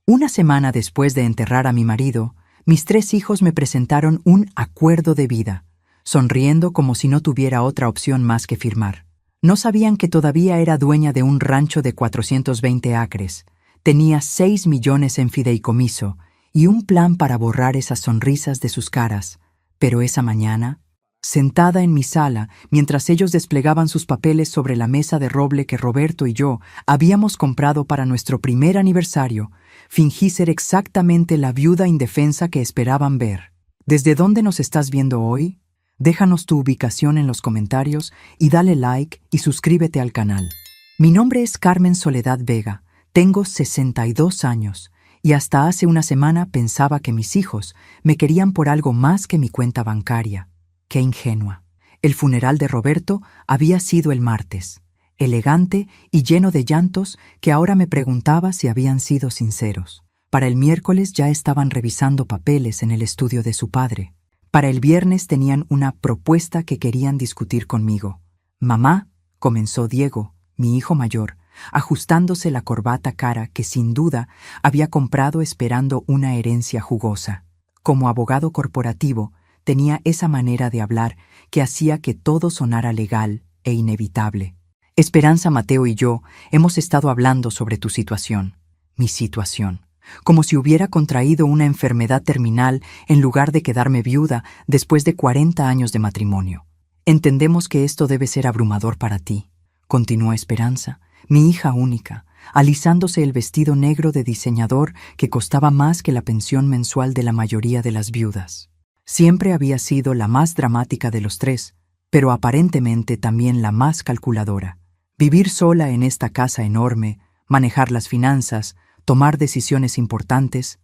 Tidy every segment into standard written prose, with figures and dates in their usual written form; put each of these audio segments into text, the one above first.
Una semana después de enterrar a mi marido, mis 3 hijos me presentaron un acuerdo de vida, sonriendo como si no tuviera otra opción más que firmar. No sabían que todavía era dueña de un rancho de 420 acres, tenía 6 millones en fideicomiso y un plan para borrar esas sonrisas de sus caras. Pero esa mañana, sentada en mi sala, mientras ellos desplegaban sus papeles sobre la mesa de roble que Roberto y yo habíamos comprado para nuestro primer aniversario, fingí ser exactamente la viuda indefensa que esperaban ver. ¿Desde dónde nos estás viendo hoy? Déjanos tu ubicación en los comentarios y dale like y suscríbete al canal. Mi nombre es Carmen Soledad Vega, tengo 62 años y hasta hace una semana pensaba que mis hijos me querían por algo más que mi cuenta bancaria. ¡Qué ingenua! El funeral de Roberto había sido el martes, elegante y lleno de llantos que ahora me preguntaba si habían sido sinceros. Para el miércoles ya estaban revisando papeles en el estudio de su padre. Para el viernes tenían una propuesta que querían discutir conmigo. «Mamá», comenzó Diego, mi hijo mayor, ajustándose la corbata cara que sin duda había comprado esperando una herencia jugosa. Como abogado corporativo, tenía esa manera de hablar que hacía que todo sonara legal e inevitable. «Esperanza, Mateo y yo hemos estado hablando sobre tu situación, mi situación, como si hubiera contraído una enfermedad terminal en lugar de quedarme viuda después de 40 años de matrimonio. Entendemos que esto debe ser abrumador para ti», continuó Esperanza, mi hija única, alisándose el vestido negro de diseñador que costaba más que la pensión mensual de la mayoría de las viudas. Siempre había sido la más dramática de los 3, pero aparentemente también la más calculadora. Vivir sola en esta casa enorme, manejar las finanzas, tomar decisiones importantes.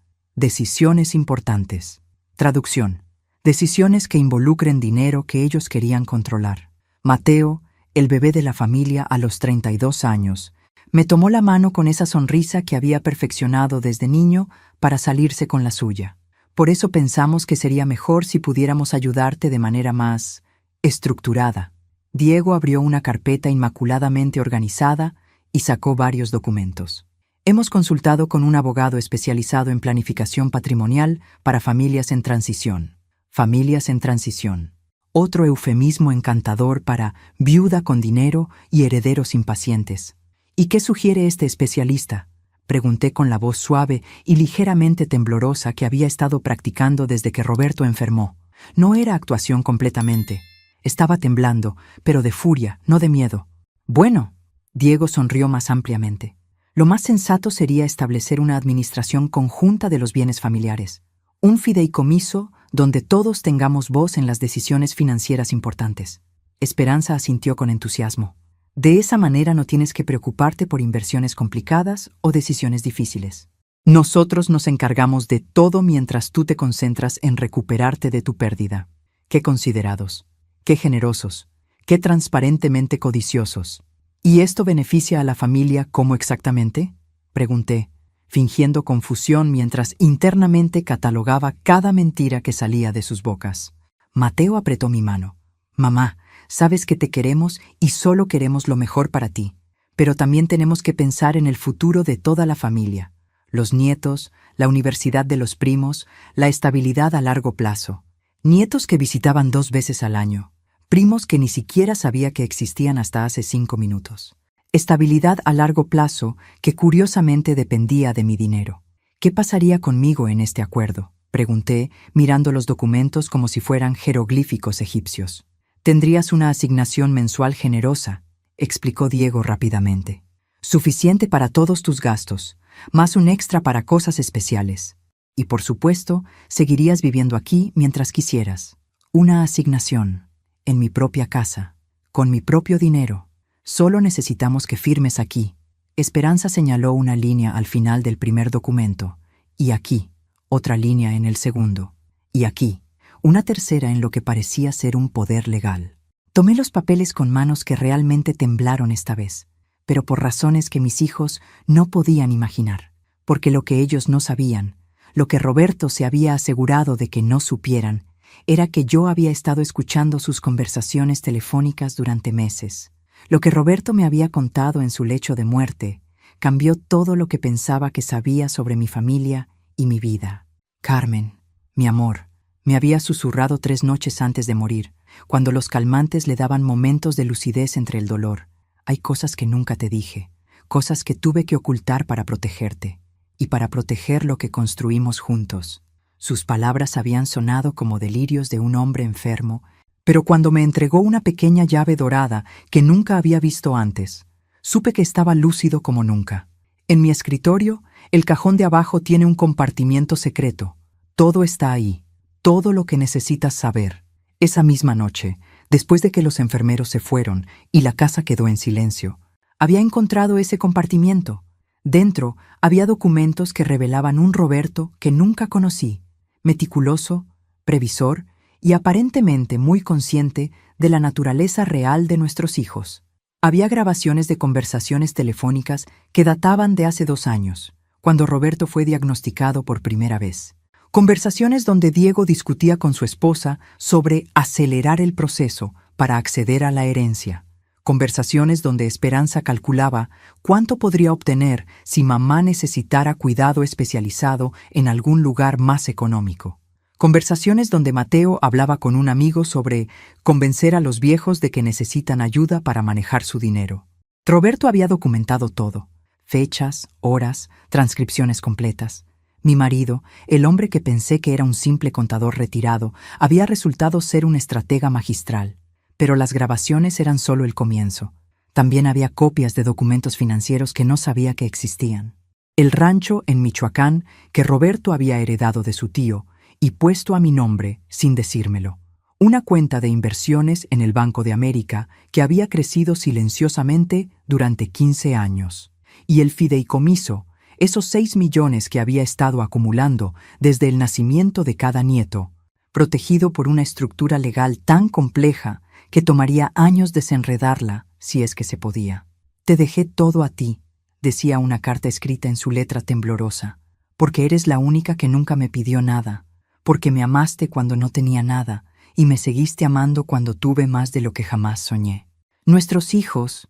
Traducción: decisiones que involucren dinero que ellos querían controlar. Mateo, el bebé de la familia a los 32 años, me tomó la mano con esa sonrisa que había perfeccionado desde niño para salirse con la suya. Por eso pensamos que sería mejor si pudiéramos ayudarte de manera más estructurada. Diego abrió una carpeta inmaculadamente organizada y sacó varios documentos. Hemos consultado con un abogado especializado en planificación patrimonial para familias en transición. Familias en transición. Otro eufemismo encantador para viuda con dinero y herederos impacientes. ¿Y qué sugiere este especialista?, pregunté con la voz suave y ligeramente temblorosa que había estado practicando desde que Roberto enfermó. No era actuación completamente. Estaba temblando, pero de furia, no de miedo. Bueno, Diego sonrió más ampliamente. Lo más sensato sería establecer una administración conjunta de los bienes familiares. Un fideicomiso donde todos tengamos voz en las decisiones financieras importantes. Esperanza asintió con entusiasmo. De esa manera no tienes que preocuparte por inversiones complicadas o decisiones difíciles. Nosotros nos encargamos de todo mientras tú te concentras en recuperarte de tu pérdida. Qué considerados, qué generosos, qué transparentemente codiciosos. ¿Y esto beneficia a la familia cómo exactamente?, pregunté, fingiendo confusión mientras internamente catalogaba cada mentira que salía de sus bocas. Mateo apretó mi mano. «Mamá, sabes que te queremos y solo queremos lo mejor para ti, pero también tenemos que pensar en el futuro de toda la familia, los nietos, la universidad de los primos, la estabilidad a largo plazo. Nietos que visitaban 2 veces al año, primos que ni siquiera sabía que existían hasta hace 5 minutos. Estabilidad a largo plazo que curiosamente dependía de mi dinero. ¿Qué pasaría conmigo en este acuerdo?, pregunté, mirando los documentos como si fueran jeroglíficos egipcios. Tendrías una asignación mensual generosa, explicó Diego rápidamente. Suficiente para todos tus gastos, más un extra para cosas especiales. Y por supuesto, seguirías viviendo aquí mientras quisieras. Una asignación, en mi propia casa, con mi propio dinero. Solo necesitamos que firmes aquí. Esperanza señaló una línea al final del primer documento, y aquí, otra línea en el segundo, y aquí, una tercera en lo que parecía ser un poder legal. Tomé los papeles con manos que realmente temblaron esta vez, pero por razones que mis hijos no podían imaginar, porque lo que ellos no sabían, lo que Roberto se había asegurado de que no supieran, era que yo había estado escuchando sus conversaciones telefónicas durante meses. Lo que Roberto me había contado en su lecho de muerte, cambió todo lo que pensaba que sabía sobre mi familia y mi vida. Carmen, mi amor, me había susurrado 3 noches antes de morir, cuando los calmantes le daban momentos de lucidez entre el dolor. Hay cosas que nunca te dije, cosas que tuve que ocultar para protegerte, y para proteger lo que construimos juntos. Sus palabras habían sonado como delirios de un hombre enfermo, pero cuando me entregó una pequeña llave dorada que nunca había visto antes, supe que estaba lúcido como nunca. En mi escritorio, el cajón de abajo tiene un compartimiento secreto. Todo está ahí, todo lo que necesitas saber. Esa misma noche, después de que los enfermeros se fueron y la casa quedó en silencio, había encontrado ese compartimiento. Dentro había documentos que revelaban un Roberto que nunca conocí, meticuloso, previsor y aparentemente muy consciente de la naturaleza real de nuestros hijos. Había grabaciones de conversaciones telefónicas que databan de hace 2 años, cuando Roberto fue diagnosticado por primera vez. Conversaciones donde Diego discutía con su esposa sobre acelerar el proceso para acceder a la herencia. Conversaciones donde Esperanza calculaba cuánto podría obtener si mamá necesitara cuidado especializado en algún lugar más económico. Conversaciones donde Mateo hablaba con un amigo sobre convencer a los viejos de que necesitan ayuda para manejar su dinero. Roberto había documentado todo: fechas, horas, transcripciones completas. Mi marido, el hombre que pensé que era un simple contador retirado, había resultado ser un estratega magistral. Pero las grabaciones eran solo el comienzo. También había copias de documentos financieros que no sabía que existían. El rancho en Michoacán que Roberto había heredado de su tío y puesto a mi nombre sin decírmelo. Una cuenta de inversiones en el Banco de América que había crecido silenciosamente durante 15 años. Y el fideicomiso, esos 6 millones que había estado acumulando desde el nacimiento de cada nieto, protegido por una estructura legal tan compleja que tomaría años desenredarla si es que se podía. Te dejé todo a ti, decía una carta escrita en su letra temblorosa, porque eres la única que nunca me pidió nada, porque me amaste cuando no tenía nada y me seguiste amando cuando tuve más de lo que jamás soñé. Nuestros hijos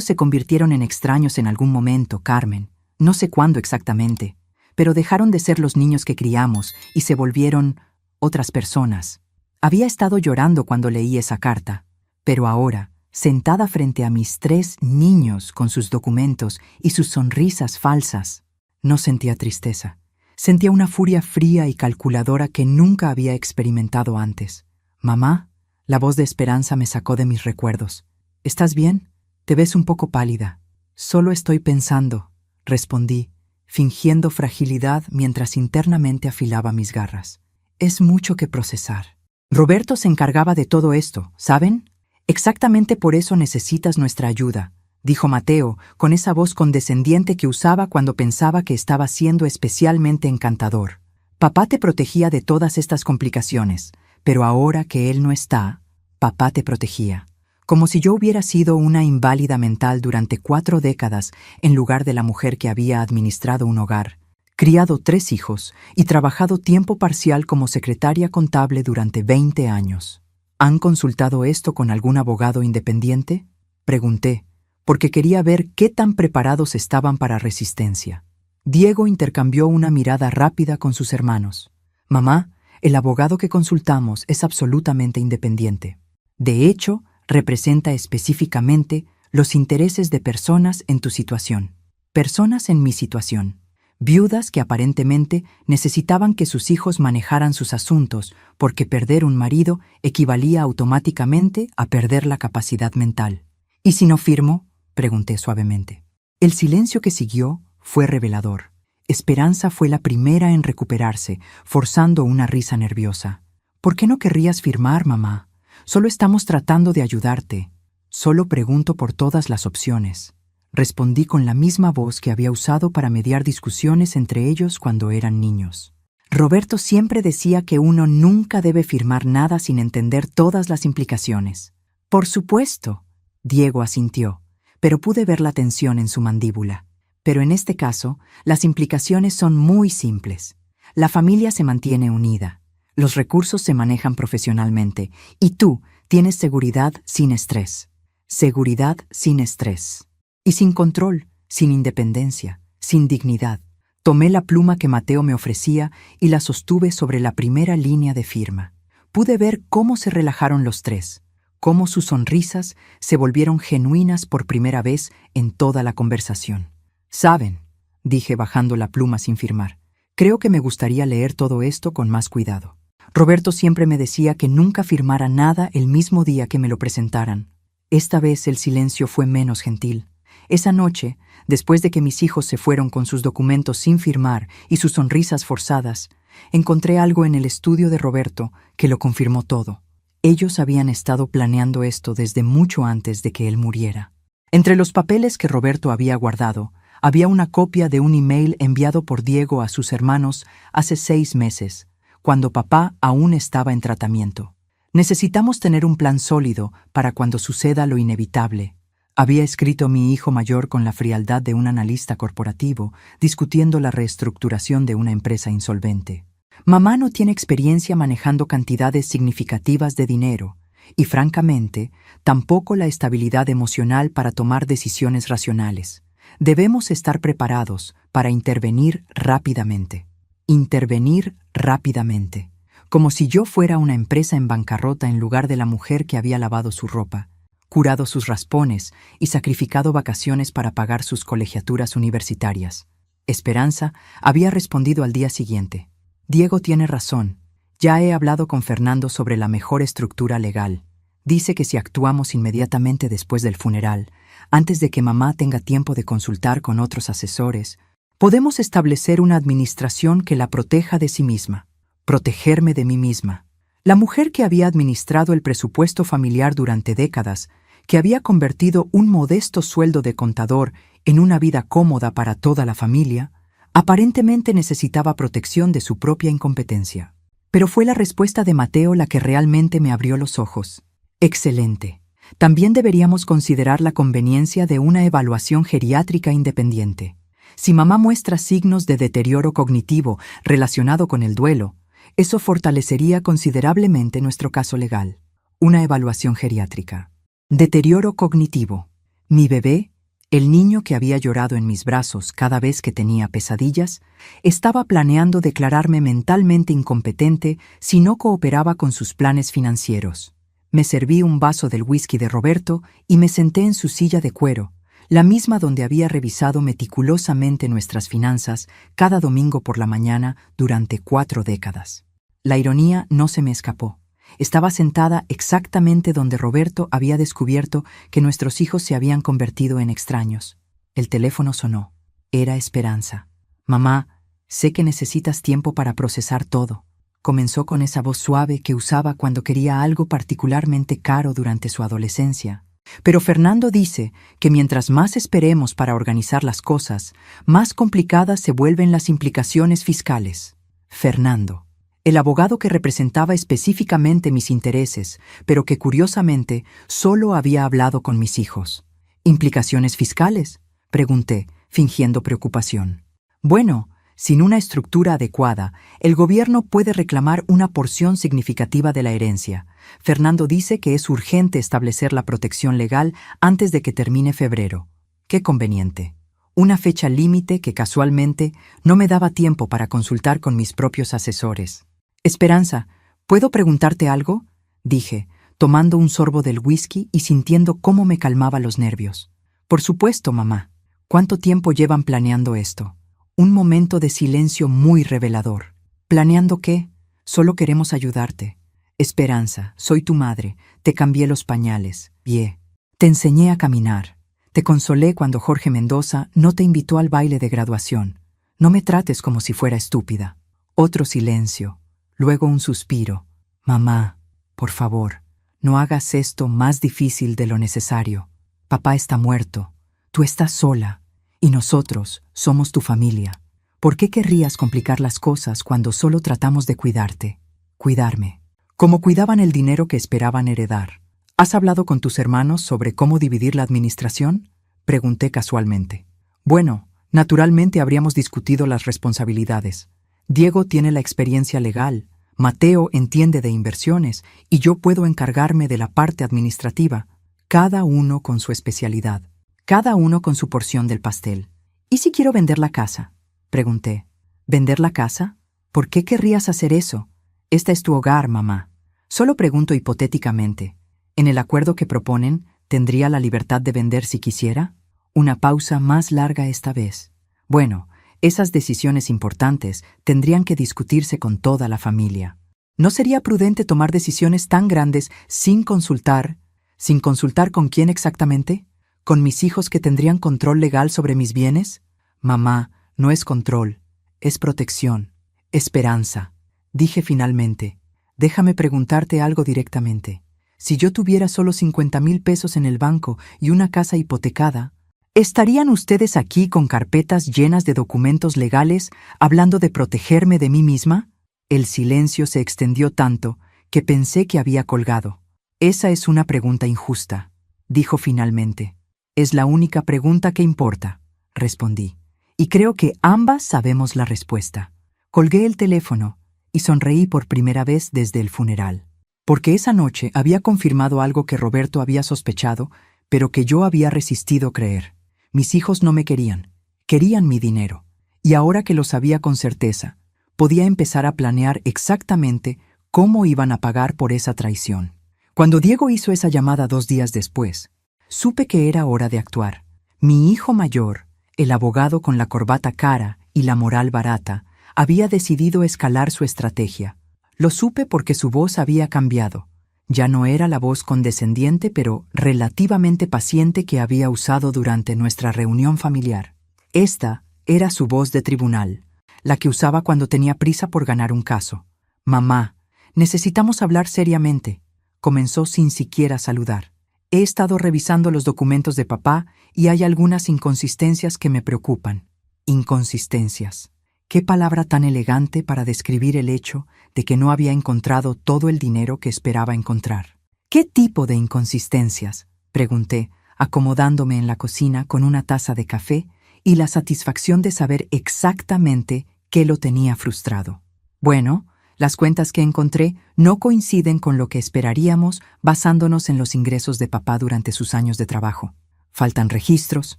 se convirtieron en extraños en algún momento, Carmen, no sé cuándo exactamente, pero dejaron de ser los niños que criamos y se volvieron otras personas. Había estado llorando cuando leí esa carta, pero ahora, sentada frente a mis 3 niños con sus documentos y sus sonrisas falsas, no sentía tristeza. Sentía una furia fría y calculadora que nunca había experimentado antes. «Mamá», la voz de Esperanza me sacó de mis recuerdos. «¿Estás bien? Te ves un poco pálida». «Solo estoy pensando», respondí, fingiendo fragilidad mientras internamente afilaba mis garras. «Es mucho que procesar». Roberto se encargaba de todo esto, ¿saben? Exactamente por eso necesitas nuestra ayuda, dijo Mateo, con esa voz condescendiente que usaba cuando pensaba que estaba siendo especialmente encantador. Papá te protegía de todas estas complicaciones, pero ahora que él no está, papá te protegía. Como si yo hubiera sido una inválida mental durante 4 décadas en lugar de la mujer que había administrado un hogar, criado 3 hijos y trabajado tiempo parcial como secretaria contable durante 20 años. ¿Han consultado esto con algún abogado independiente?, pregunté, porque quería ver qué tan preparados estaban para resistencia. Diego intercambió una mirada rápida con sus hermanos. «Mamá, el abogado que consultamos es absolutamente independiente. De hecho, representa específicamente los intereses de personas en tu situación. Personas en mi situación. Viudas que aparentemente necesitaban que sus hijos manejaran sus asuntos porque perder un marido equivalía automáticamente a perder la capacidad mental. ¿Y si no firmo?», pregunté suavemente. El silencio que siguió fue revelador. Esperanza fue la primera en recuperarse, forzando una risa nerviosa. «¿Por qué no querrías firmar, mamá? Solo estamos tratando de ayudarte. Solo pregunto por todas las opciones», respondí con la misma voz que había usado para mediar discusiones entre ellos cuando eran niños. Roberto siempre decía que uno nunca debe firmar nada sin entender todas las implicaciones. «Por supuesto», Diego asintió, pero pude ver la tensión en su mandíbula. «Pero en este caso, las implicaciones son muy simples. La familia se mantiene unida, los recursos se manejan profesionalmente y tú tienes seguridad sin estrés. Seguridad sin estrés. Y sin control, sin independencia, sin dignidad. Tomé la pluma que Mateo me ofrecía y la sostuve sobre la primera línea de firma. Pude ver cómo se relajaron los tres, cómo sus sonrisas se volvieron genuinas por primera vez en toda la conversación. «Saben», dije bajando la pluma sin firmar, «creo que me gustaría leer todo esto con más cuidado. Roberto siempre me decía que nunca firmara nada el mismo día que me lo presentaran. Esta vez el silencio fue menos gentil. Esa noche, después de que mis hijos se fueron con sus documentos sin firmar y sus sonrisas forzadas, encontré algo en el estudio de Roberto que lo confirmó todo. Ellos habían estado planeando esto desde mucho antes de que él muriera. Entre los papeles que Roberto había guardado, había una copia de un email enviado por Diego a sus hermanos hace 6 meses, cuando papá aún estaba en tratamiento. Necesitamos tener un plan sólido para cuando suceda lo inevitable. Había escrito mi hijo mayor con la frialdad de un analista corporativo, discutiendo la reestructuración de una empresa insolvente. Mamá no tiene experiencia manejando cantidades significativas de dinero y, francamente, tampoco la estabilidad emocional para tomar decisiones racionales. Debemos estar preparados para intervenir rápidamente. Intervenir rápidamente. Como si yo fuera una empresa en bancarrota en lugar de la mujer que había lavado su ropa, curado sus raspones y sacrificado vacaciones para pagar sus colegiaturas universitarias. Esperanza había respondido al día siguiente. Diego tiene razón. Ya he hablado con Fernando sobre la mejor estructura legal. Dice que si actuamos inmediatamente después del funeral, antes de que mamá tenga tiempo de consultar con otros asesores, podemos establecer una administración que la proteja de sí misma. Protegerme de mí misma. La mujer que había administrado el presupuesto familiar durante décadas, que había convertido un modesto sueldo de contador en una vida cómoda para toda la familia, aparentemente necesitaba protección de su propia incompetencia. Pero fue la respuesta de Mateo la que realmente me abrió los ojos. Excelente. También deberíamos considerar la conveniencia de una evaluación geriátrica independiente. Si mamá muestra signos de deterioro cognitivo relacionado con el duelo, eso fortalecería considerablemente nuestro caso legal. Una evaluación geriátrica. Deterioro cognitivo. Mi bebé, el niño que había llorado en mis brazos cada vez que tenía pesadillas, estaba planeando declararme mentalmente incompetente si no cooperaba con sus planes financieros. Me serví un vaso del whisky de Roberto y me senté en su silla de cuero, la misma donde había revisado meticulosamente nuestras finanzas cada domingo por la mañana durante 4 décadas. La ironía no se me escapó. Estaba sentada exactamente donde Roberto había descubierto que nuestros hijos se habían convertido en extraños. El teléfono sonó. Era Esperanza. «Mamá, sé que necesitas tiempo para procesar todo», comenzó con esa voz suave que usaba cuando quería algo particularmente caro durante su adolescencia. «Pero Fernando dice que mientras más esperemos para organizar las cosas, más complicadas se vuelven las implicaciones fiscales». Fernando. El abogado que representaba específicamente mis intereses, pero que curiosamente solo había hablado con mis hijos. ¿Implicaciones fiscales?, pregunté, fingiendo preocupación. Bueno, sin una estructura adecuada, el gobierno puede reclamar una porción significativa de la herencia. Fernando dice que es urgente establecer la protección legal antes de que termine febrero. Qué conveniente. Una fecha límite que casualmente no me daba tiempo para consultar con mis propios asesores. «Esperanza, ¿puedo preguntarte algo?», dije, tomando un sorbo del whisky y sintiendo cómo me calmaba los nervios. «Por supuesto, mamá. ¿Cuánto tiempo llevan planeando esto?». Un momento de silencio muy revelador. «¿Planeando qué? Solo queremos ayudarte. Esperanza, soy tu madre. Te cambié los pañales. Te enseñé a caminar. Te consolé cuando Jorge Mendoza no te invitó al baile de graduación. No me trates como si fuera estúpida». Otro silencio. Luego un suspiro. «Mamá, por favor, no hagas esto más difícil de lo necesario. Papá está muerto. Tú estás sola. Y nosotros somos tu familia. ¿Por qué querrías complicar las cosas cuando solo tratamos de cuidarte? Cuidarme. Como cuidaban el dinero que esperaban heredar. ¿Has hablado con tus hermanos sobre cómo dividir la administración?», pregunté casualmente. «Bueno, naturalmente habríamos discutido las responsabilidades. Diego tiene la experiencia legal, Mateo entiende de inversiones y yo puedo encargarme de la parte administrativa, cada uno con su especialidad. cada uno con su porción del pastel. ¿Y si quiero vender la casa?, pregunté. ¿Vender la casa? ¿Por qué querrías hacer eso? Esta es tu hogar, mamá. Solo pregunto hipotéticamente. ¿En el acuerdo que proponen, tendría la libertad de vender si quisiera? Una pausa más larga esta vez. Bueno, esas decisiones importantes tendrían que discutirse con toda la familia. ¿No sería prudente tomar decisiones tan grandes sin consultar? ¿Sin consultar con quién exactamente? ¿Con mis hijos que tendrían control legal sobre mis bienes? Mamá, no es control, es protección, esperanza. Dije finalmente. Déjame preguntarte algo directamente. Si yo tuviera solo 50,000 pesos en el banco y una casa hipotecada, ¿estarían ustedes aquí con carpetas llenas de documentos legales hablando de protegerme de mí misma? El silencio se extendió tanto que pensé que había colgado. Esa es una pregunta injusta, dijo finalmente. Es la única pregunta que importa, respondí. Y creo que ambas sabemos la respuesta. Colgué el teléfono y sonreí por primera vez desde el funeral. Porque esa noche había confirmado algo que Roberto había sospechado, pero que yo había resistido creer. Mis hijos no me querían, querían mi dinero. Y ahora que lo sabía con certeza, podía empezar a planear exactamente cómo iban a pagar por esa traición. Cuando Diego hizo esa llamada 2 días después, supe que era hora de actuar. Mi hijo mayor, el abogado con la corbata cara y la moral barata, había decidido escalar su estrategia. Lo supe porque su voz había cambiado. Ya no era la voz condescendiente pero relativamente paciente que había usado durante nuestra reunión familiar. Esta era su voz de tribunal, la que usaba cuando tenía prisa por ganar un caso. «Mamá, necesitamos hablar seriamente», comenzó sin siquiera saludar. «He estado revisando los documentos de papá y hay algunas inconsistencias que me preocupan». Inconsistencias. Qué palabra tan elegante para describir el hecho de que no había encontrado todo el dinero que esperaba encontrar. ¿Qué tipo de inconsistencias?, pregunté, acomodándome en la cocina con una taza de café y la satisfacción de saber exactamente qué lo tenía frustrado. Bueno, las cuentas que encontré no coinciden con lo que esperaríamos basándonos en los ingresos de papá durante sus años de trabajo. Faltan registros.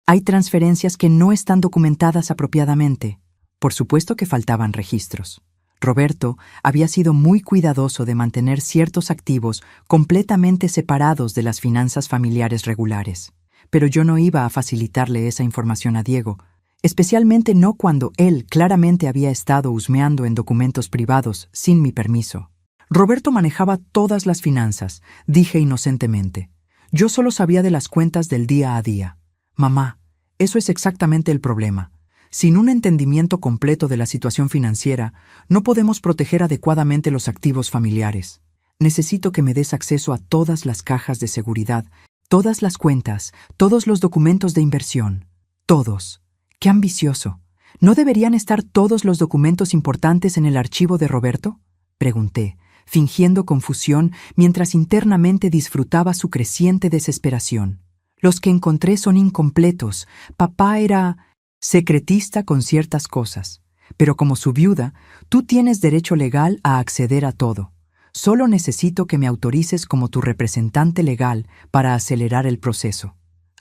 Hay transferencias que no están documentadas apropiadamente. Por supuesto que faltaban registros. Roberto había sido muy cuidadoso de mantener ciertos activos completamente separados de las finanzas familiares regulares. Pero yo no iba a facilitarle esa información a Diego, especialmente no cuando él claramente había estado husmeando en documentos privados sin mi permiso. Roberto manejaba todas las finanzas, dije inocentemente. Yo solo sabía de las cuentas del día a día. Mamá, eso es exactamente el problema. Sin un entendimiento completo de la situación financiera, no podemos proteger adecuadamente los activos familiares. Necesito que me des acceso a todas las cajas de seguridad, todas las cuentas, todos los documentos de inversión. Todos. ¡Qué ambicioso! ¿No deberían estar todos los documentos importantes en el archivo de Roberto?, pregunté, fingiendo confusión mientras internamente disfrutaba su creciente desesperación. Los que encontré son incompletos. Papá era secretista con ciertas cosas, pero como su viuda, tú tienes derecho legal a acceder a todo. Solo necesito que me autorices como tu representante legal para acelerar el proceso.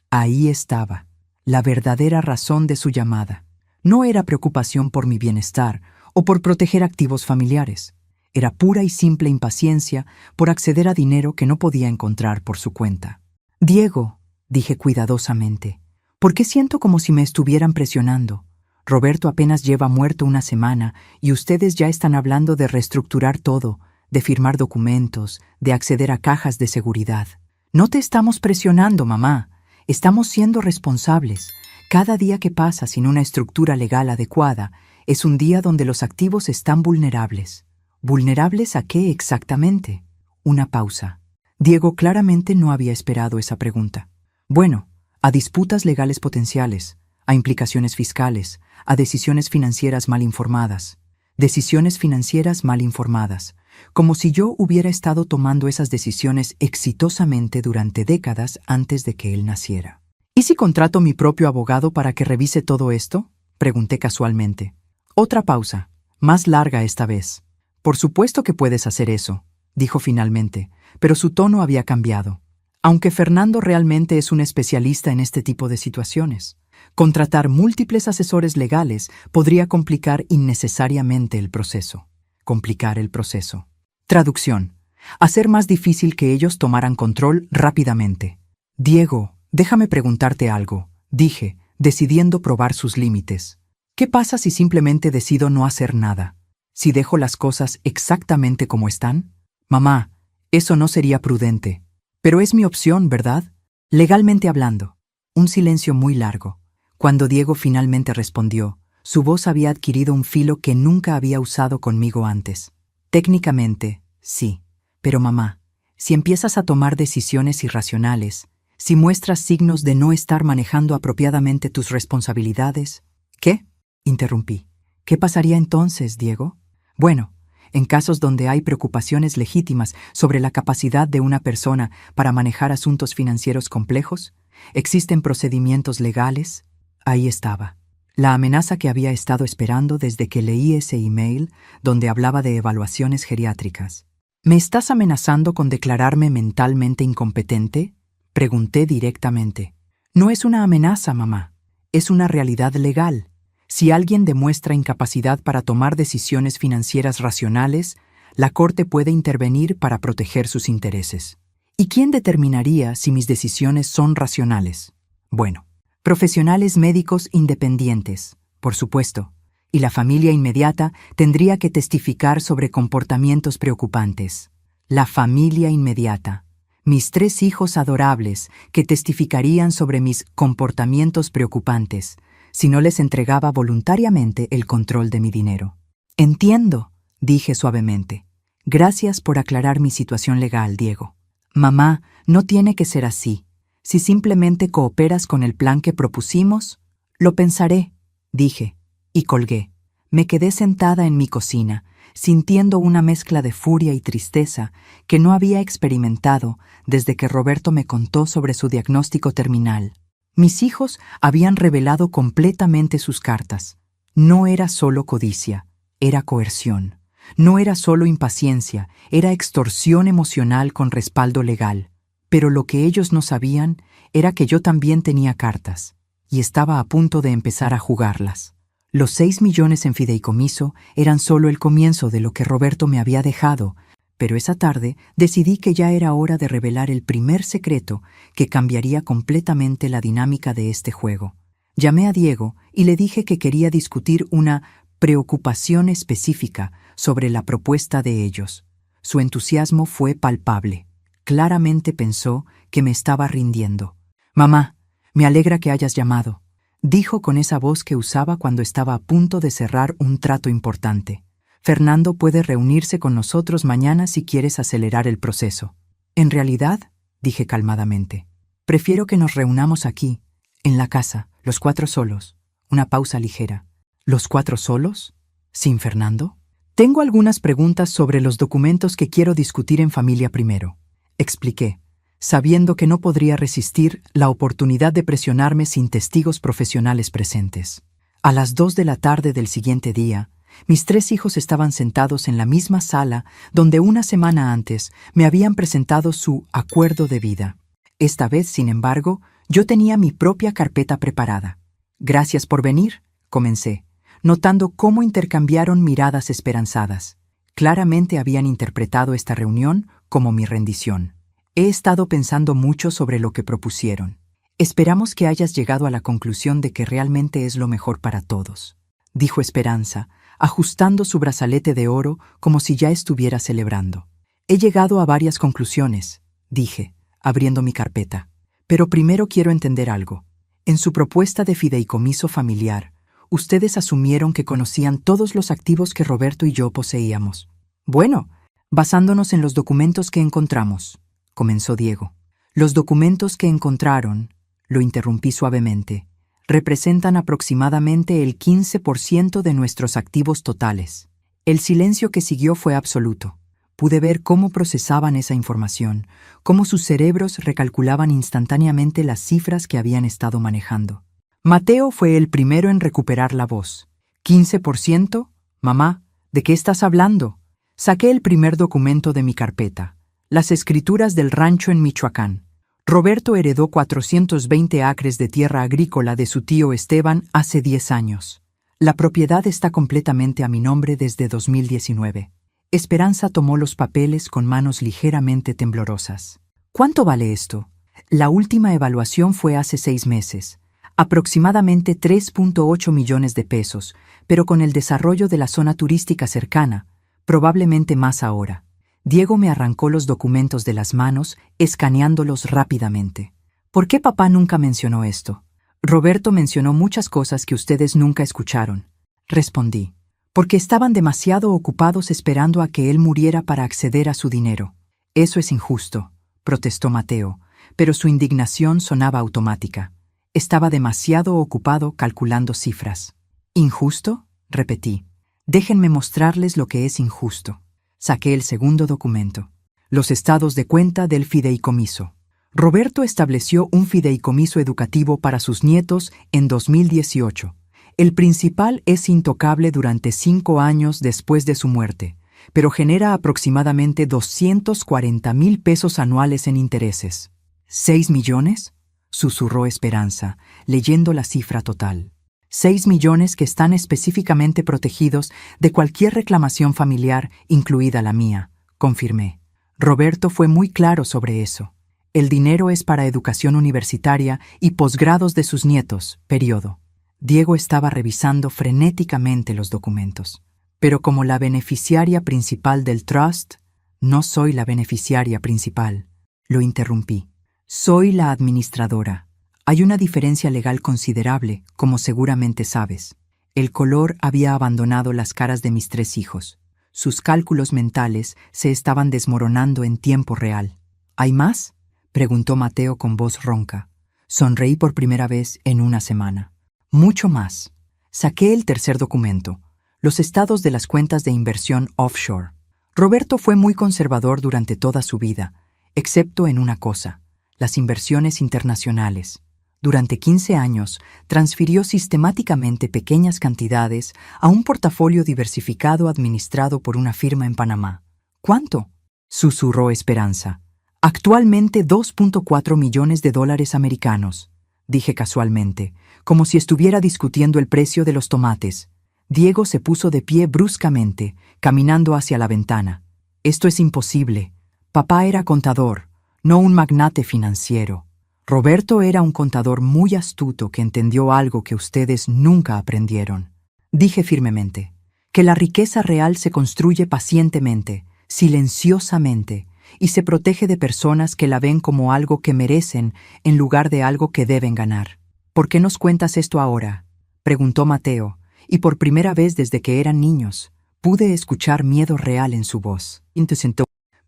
Ahí estaba, la verdadera razón de su llamada. No era preocupación por mi bienestar o por proteger activos familiares. Era pura y simple impaciencia por acceder a dinero que no podía encontrar por su cuenta. «Diego», dije cuidadosamente, «¿por qué siento como si me estuvieran presionando? Roberto apenas lleva muerto una semana y ustedes ya están hablando de reestructurar todo, de firmar documentos, de acceder a cajas de seguridad. No te estamos presionando, mamá. Estamos siendo responsables. Cada día que pasa sin una estructura legal adecuada es un día donde los activos están vulnerables». ¿Vulnerables a qué exactamente? Una pausa. Diego claramente no había esperado esa pregunta. Bueno, a disputas legales potenciales, a implicaciones fiscales, a decisiones financieras mal informadas. Decisiones financieras mal informadas. Como si yo hubiera estado tomando esas decisiones exitosamente durante décadas antes de que él naciera. ¿Y si contrato mi propio abogado para que revise todo esto?, pregunté casualmente. Otra pausa, más larga esta vez. «Por supuesto que puedes hacer eso», dijo finalmente, pero su tono había cambiado. Aunque Fernando realmente es un especialista en este tipo de situaciones. Contratar múltiples asesores legales podría complicar innecesariamente el proceso. Complicar el proceso. Traducción. Hacer más difícil que ellos tomaran control rápidamente. Diego, déjame preguntarte algo, dije, decidiendo probar sus límites. ¿Qué pasa si simplemente decido no hacer nada? ¿Si dejo las cosas exactamente como están? Mamá, eso no sería prudente. Pero es mi opción, ¿verdad? Legalmente hablando. Un silencio muy largo. Cuando Diego finalmente respondió, su voz había adquirido un filo que nunca había usado conmigo antes. Técnicamente, sí. Pero mamá, si empiezas a tomar decisiones irracionales, si muestras signos de no estar manejando apropiadamente tus responsabilidades... ¿Qué? Interrumpí. ¿Qué pasaría entonces, Diego? Bueno, en casos donde hay preocupaciones legítimas sobre la capacidad de una persona para manejar asuntos financieros complejos, existen procedimientos legales. Ahí estaba. La amenaza que había estado esperando desde que leí ese email donde hablaba de evaluaciones geriátricas. ¿Me estás amenazando con declararme mentalmente incompetente? Pregunté directamente. No es una amenaza, mamá. Es una realidad legal. Si alguien demuestra incapacidad para tomar decisiones financieras racionales, la Corte puede intervenir para proteger sus intereses. ¿Y quién determinaría si mis decisiones son racionales? Bueno, profesionales médicos independientes, por supuesto, y la familia inmediata tendría que testificar sobre comportamientos preocupantes. La familia inmediata. Mis 3 hijos adorables que testificarían sobre mis comportamientos preocupantes si no les entregaba voluntariamente el control de mi dinero. Entiendo, dije suavemente. Gracias por aclarar mi situación legal, Diego. Mamá, no tiene que ser así. Si simplemente cooperas con el plan que propusimos, lo pensaré, dije, y colgué. Me quedé sentada en mi cocina, sintiendo una mezcla de furia y tristeza que no había experimentado desde que Roberto me contó sobre su diagnóstico terminal. Mis hijos habían revelado completamente sus cartas. No era solo codicia, era coerción. No era solo impaciencia, era extorsión emocional con respaldo legal. Pero lo que ellos no sabían era que yo también tenía cartas, y estaba a punto de empezar a jugarlas. Los 6 millones en fideicomiso eran solo el comienzo de lo que Roberto me había dejado, pero esa tarde decidí que ya era hora de revelar el primer secreto que cambiaría completamente la dinámica de este juego. Llamé a Diego y le dije que quería discutir una preocupación específica sobre la propuesta de ellos. Su entusiasmo fue palpable. Claramente pensó que me estaba rindiendo. «Mamá, me alegra que hayas llamado», dijo con esa voz que usaba cuando estaba a punto de cerrar un trato importante. «Fernando puede reunirse con nosotros mañana si quieres acelerar el proceso». «En realidad», dije calmadamente, «prefiero que nos reunamos aquí, en la casa, los 4 solos». Una pausa ligera. ¿Los 4 solos? ¿Sin Fernando? Tengo algunas preguntas sobre los documentos que quiero discutir en familia primero, expliqué, sabiendo que no podría resistir la oportunidad de presionarme sin testigos profesionales presentes. A las 2 de la tarde del siguiente día, mis 3 hijos estaban sentados en la misma sala donde una semana antes me habían presentado su acuerdo de vida. Esta vez, sin embargo, yo tenía mi propia carpeta preparada. «Gracias por venir», comencé, notando cómo intercambiaron miradas esperanzadas. Claramente habían interpretado esta reunión como mi rendición. «He estado pensando mucho sobre lo que propusieron. Esperamos que hayas llegado a la conclusión de que realmente es lo mejor para todos», dijo Esperanza, ajustando su brazalete de oro como si ya estuviera celebrando. «He llegado a varias conclusiones», dije, abriendo mi carpeta. «Pero primero quiero entender algo. En su propuesta de fideicomiso familiar, ustedes asumieron que conocían todos los activos que Roberto y yo poseíamos». «Bueno, basándonos en los documentos que encontramos», comenzó Diego. «Los documentos que encontraron», lo interrumpí suavemente, «representan aproximadamente el 15% de nuestros activos totales». El silencio que siguió fue absoluto. Pude ver cómo procesaban esa información, cómo sus cerebros recalculaban instantáneamente las cifras que habían estado manejando. Mateo fue el primero en recuperar la voz. «¿15%? Mamá, ¿de qué estás hablando?» Saqué el primer documento de mi carpeta, las escrituras del rancho en Michoacán. Roberto heredó 420 acres de tierra agrícola de su tío Esteban hace 10 años. La propiedad está completamente a mi nombre desde 2019. Esperanza tomó los papeles con manos ligeramente temblorosas. ¿Cuánto vale esto? La última evaluación fue hace 6 meses. Aproximadamente 3.8 millones de pesos, pero con el desarrollo de la zona turística cercana, probablemente más ahora. Diego me arrancó los documentos de las manos, escaneándolos rápidamente. ¿Por qué papá nunca mencionó esto? Roberto mencionó muchas cosas que ustedes nunca escucharon. Respondí. Porque estaban demasiado ocupados esperando a que él muriera para acceder a su dinero. Eso es injusto, protestó Mateo, pero su indignación sonaba automática. Estaba demasiado ocupado calculando cifras. ¿Injusto? Repetí. Déjenme mostrarles lo que es injusto. Saqué el segundo documento. Los estados de cuenta del fideicomiso. Roberto estableció un fideicomiso educativo para sus nietos en 2018. El principal es intocable durante 5 años después de su muerte, pero genera aproximadamente 240,000 pesos anuales en intereses. ¿6 millones? Susurró Esperanza, leyendo la cifra total. 6 millones que están específicamente protegidos de cualquier reclamación familiar, incluida la mía, confirmé. Roberto fue muy claro sobre eso. El dinero es para educación universitaria y posgrados de sus nietos, periodo. Diego estaba revisando frenéticamente los documentos. Pero como la beneficiaria principal del trust, no soy la beneficiaria principal. Lo interrumpí. Soy la administradora. Hay una diferencia legal considerable, como seguramente sabes. El color había abandonado las caras de mis 3 hijos. Sus cálculos mentales se estaban desmoronando en tiempo real. ¿Hay más?, preguntó Mateo con voz ronca. Sonreí por primera vez en una semana. Mucho más. Saqué el tercer documento, los estados de las cuentas de inversión offshore. Roberto fue muy conservador durante toda su vida, excepto en una cosa, las inversiones internacionales. Durante 15 años, transfirió sistemáticamente pequeñas cantidades a un portafolio diversificado administrado por una firma en Panamá. ¿Cuánto?, susurró Esperanza. Actualmente 2.4 millones de dólares americanos, dije casualmente, como si estuviera discutiendo el precio de los tomates. Diego se puso de pie bruscamente, caminando hacia la ventana. Esto es imposible. Papá era contador, no un magnate financiero. Roberto era un contador muy astuto que entendió algo que ustedes nunca aprendieron. Dije firmemente, que la riqueza real se construye pacientemente, silenciosamente, y se protege de personas que la ven como algo que merecen en lugar de algo que deben ganar. ¿Por qué nos cuentas esto ahora?, preguntó Mateo, y por primera vez desde que eran niños, pude escuchar miedo real en su voz.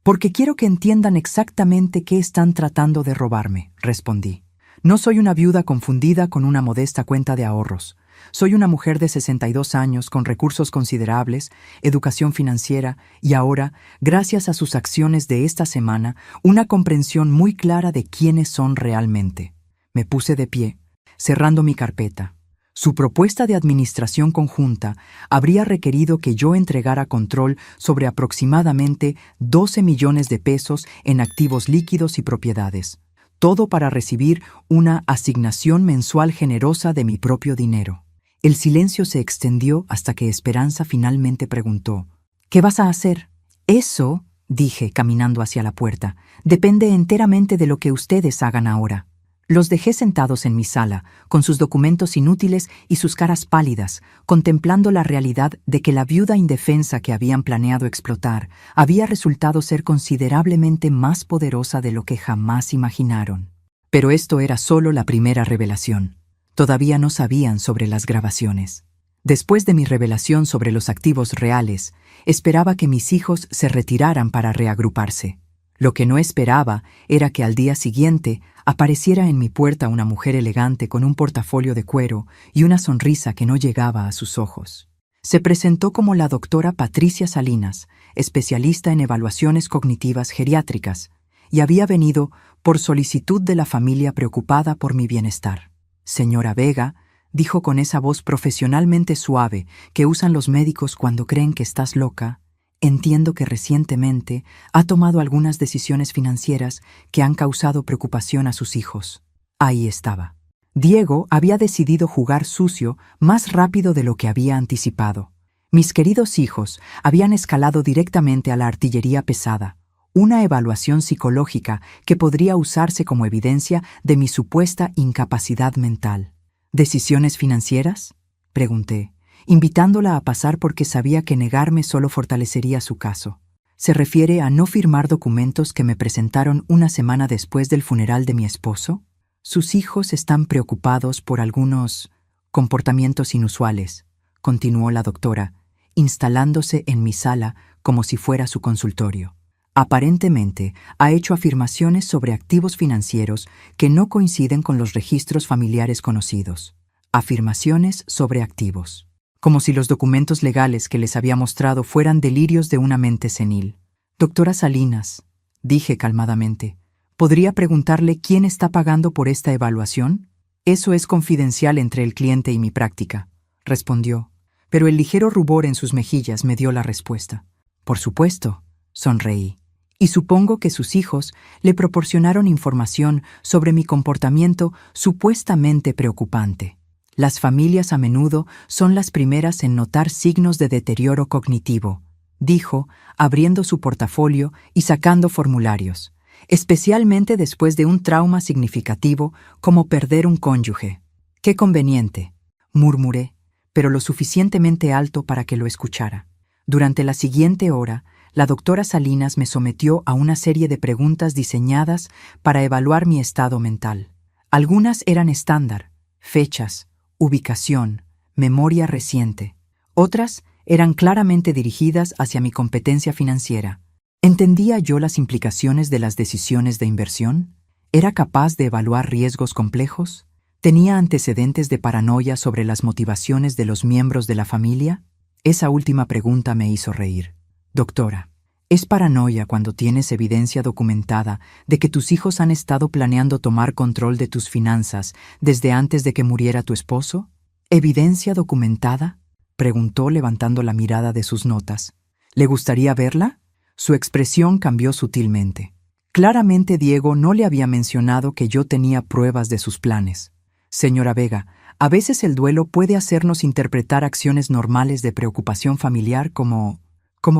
Porque quiero que entiendan exactamente qué están tratando de robarme, respondí. No soy una viuda confundida con una modesta cuenta de ahorros. Soy una mujer de 62 años con recursos considerables, educación financiera y ahora, gracias a sus acciones de esta semana, una comprensión muy clara de quiénes son realmente. Me puse de pie, cerrando mi carpeta. Su propuesta de administración conjunta habría requerido que yo entregara control sobre aproximadamente 12 millones de pesos en activos líquidos y propiedades, todo para recibir una asignación mensual generosa de mi propio dinero. El silencio se extendió hasta que Esperanza finalmente preguntó, ¿qué vas a hacer? Eso, dije caminando hacia la puerta, depende enteramente de lo que ustedes hagan ahora. Los dejé sentados en mi sala, con sus documentos inútiles y sus caras pálidas, contemplando la realidad de que la viuda indefensa que habían planeado explotar había resultado ser considerablemente más poderosa de lo que jamás imaginaron. Pero esto era solo la primera revelación. Todavía no sabían sobre las grabaciones. Después de mi revelación sobre los activos reales, esperaba que mis hijos se retiraran para reagruparse. Lo que no esperaba era que al día siguiente apareciera en mi puerta una mujer elegante con un portafolio de cuero y una sonrisa que no llegaba a sus ojos. Se presentó como la doctora Patricia Salinas, especialista en evaluaciones cognitivas geriátricas, y había venido por solicitud de la familia preocupada por mi bienestar. Señora Vega, dijo con esa voz profesionalmente suave que usan los médicos cuando creen que estás loca, Entiendo que recientemente ha tomado algunas decisiones financieras que han causado preocupación a sus hijos. Ahí estaba. Diego había decidido jugar sucio más rápido de lo que había anticipado. Mis queridos hijos habían escalado directamente a la artillería pesada, una evaluación psicológica que podría usarse como evidencia de mi supuesta incapacidad mental. ¿Decisiones financieras?, pregunté, invitándola a pasar porque sabía que negarme solo fortalecería su caso. ¿Se refiere a no firmar documentos que me presentaron una semana después del funeral de mi esposo? Sus hijos están preocupados por algunos comportamientos inusuales, continuó la doctora, instalándose en mi sala como si fuera su consultorio. Aparentemente, ha hecho afirmaciones sobre activos financieros que no coinciden con los registros familiares conocidos. Afirmaciones sobre activos. Como si los documentos legales que les había mostrado fueran delirios de una mente senil. Doctora Salinas, dije calmadamente, ¿podría preguntarle quién está pagando por esta evaluación? Eso es confidencial entre el cliente y mi práctica, respondió, pero el ligero rubor en sus mejillas me dio la respuesta. Por supuesto, sonreí. Y supongo que sus hijos le proporcionaron información sobre mi comportamiento supuestamente preocupante. Las familias a menudo son las primeras en notar signos de deterioro cognitivo, dijo, abriendo su portafolio y sacando formularios, especialmente después de un trauma significativo como perder un cónyuge. ¡Qué conveniente!, murmuré, pero lo suficientemente alto para que lo escuchara. Durante la siguiente hora, la doctora Salinas me sometió a una serie de preguntas diseñadas para evaluar mi estado mental. Algunas eran estándar, fechas, ubicación, memoria reciente. Otras eran claramente dirigidas hacia mi competencia financiera. ¿Entendía yo las implicaciones de las decisiones de inversión? ¿Era capaz de evaluar riesgos complejos? ¿Tenía antecedentes de paranoia sobre las motivaciones de los miembros de la familia? Esa última pregunta me hizo reír. Doctora, ¿es paranoia cuando tienes evidencia documentada de que tus hijos han estado planeando tomar control de tus finanzas desde antes de que muriera tu esposo? ¿Evidencia documentada?, preguntó levantando la mirada de sus notas. ¿Le gustaría verla? Su expresión cambió sutilmente. Claramente Diego no le había mencionado que yo tenía pruebas de sus planes. Señora Vega, a veces el duelo puede hacernos interpretar acciones normales de preocupación familiar como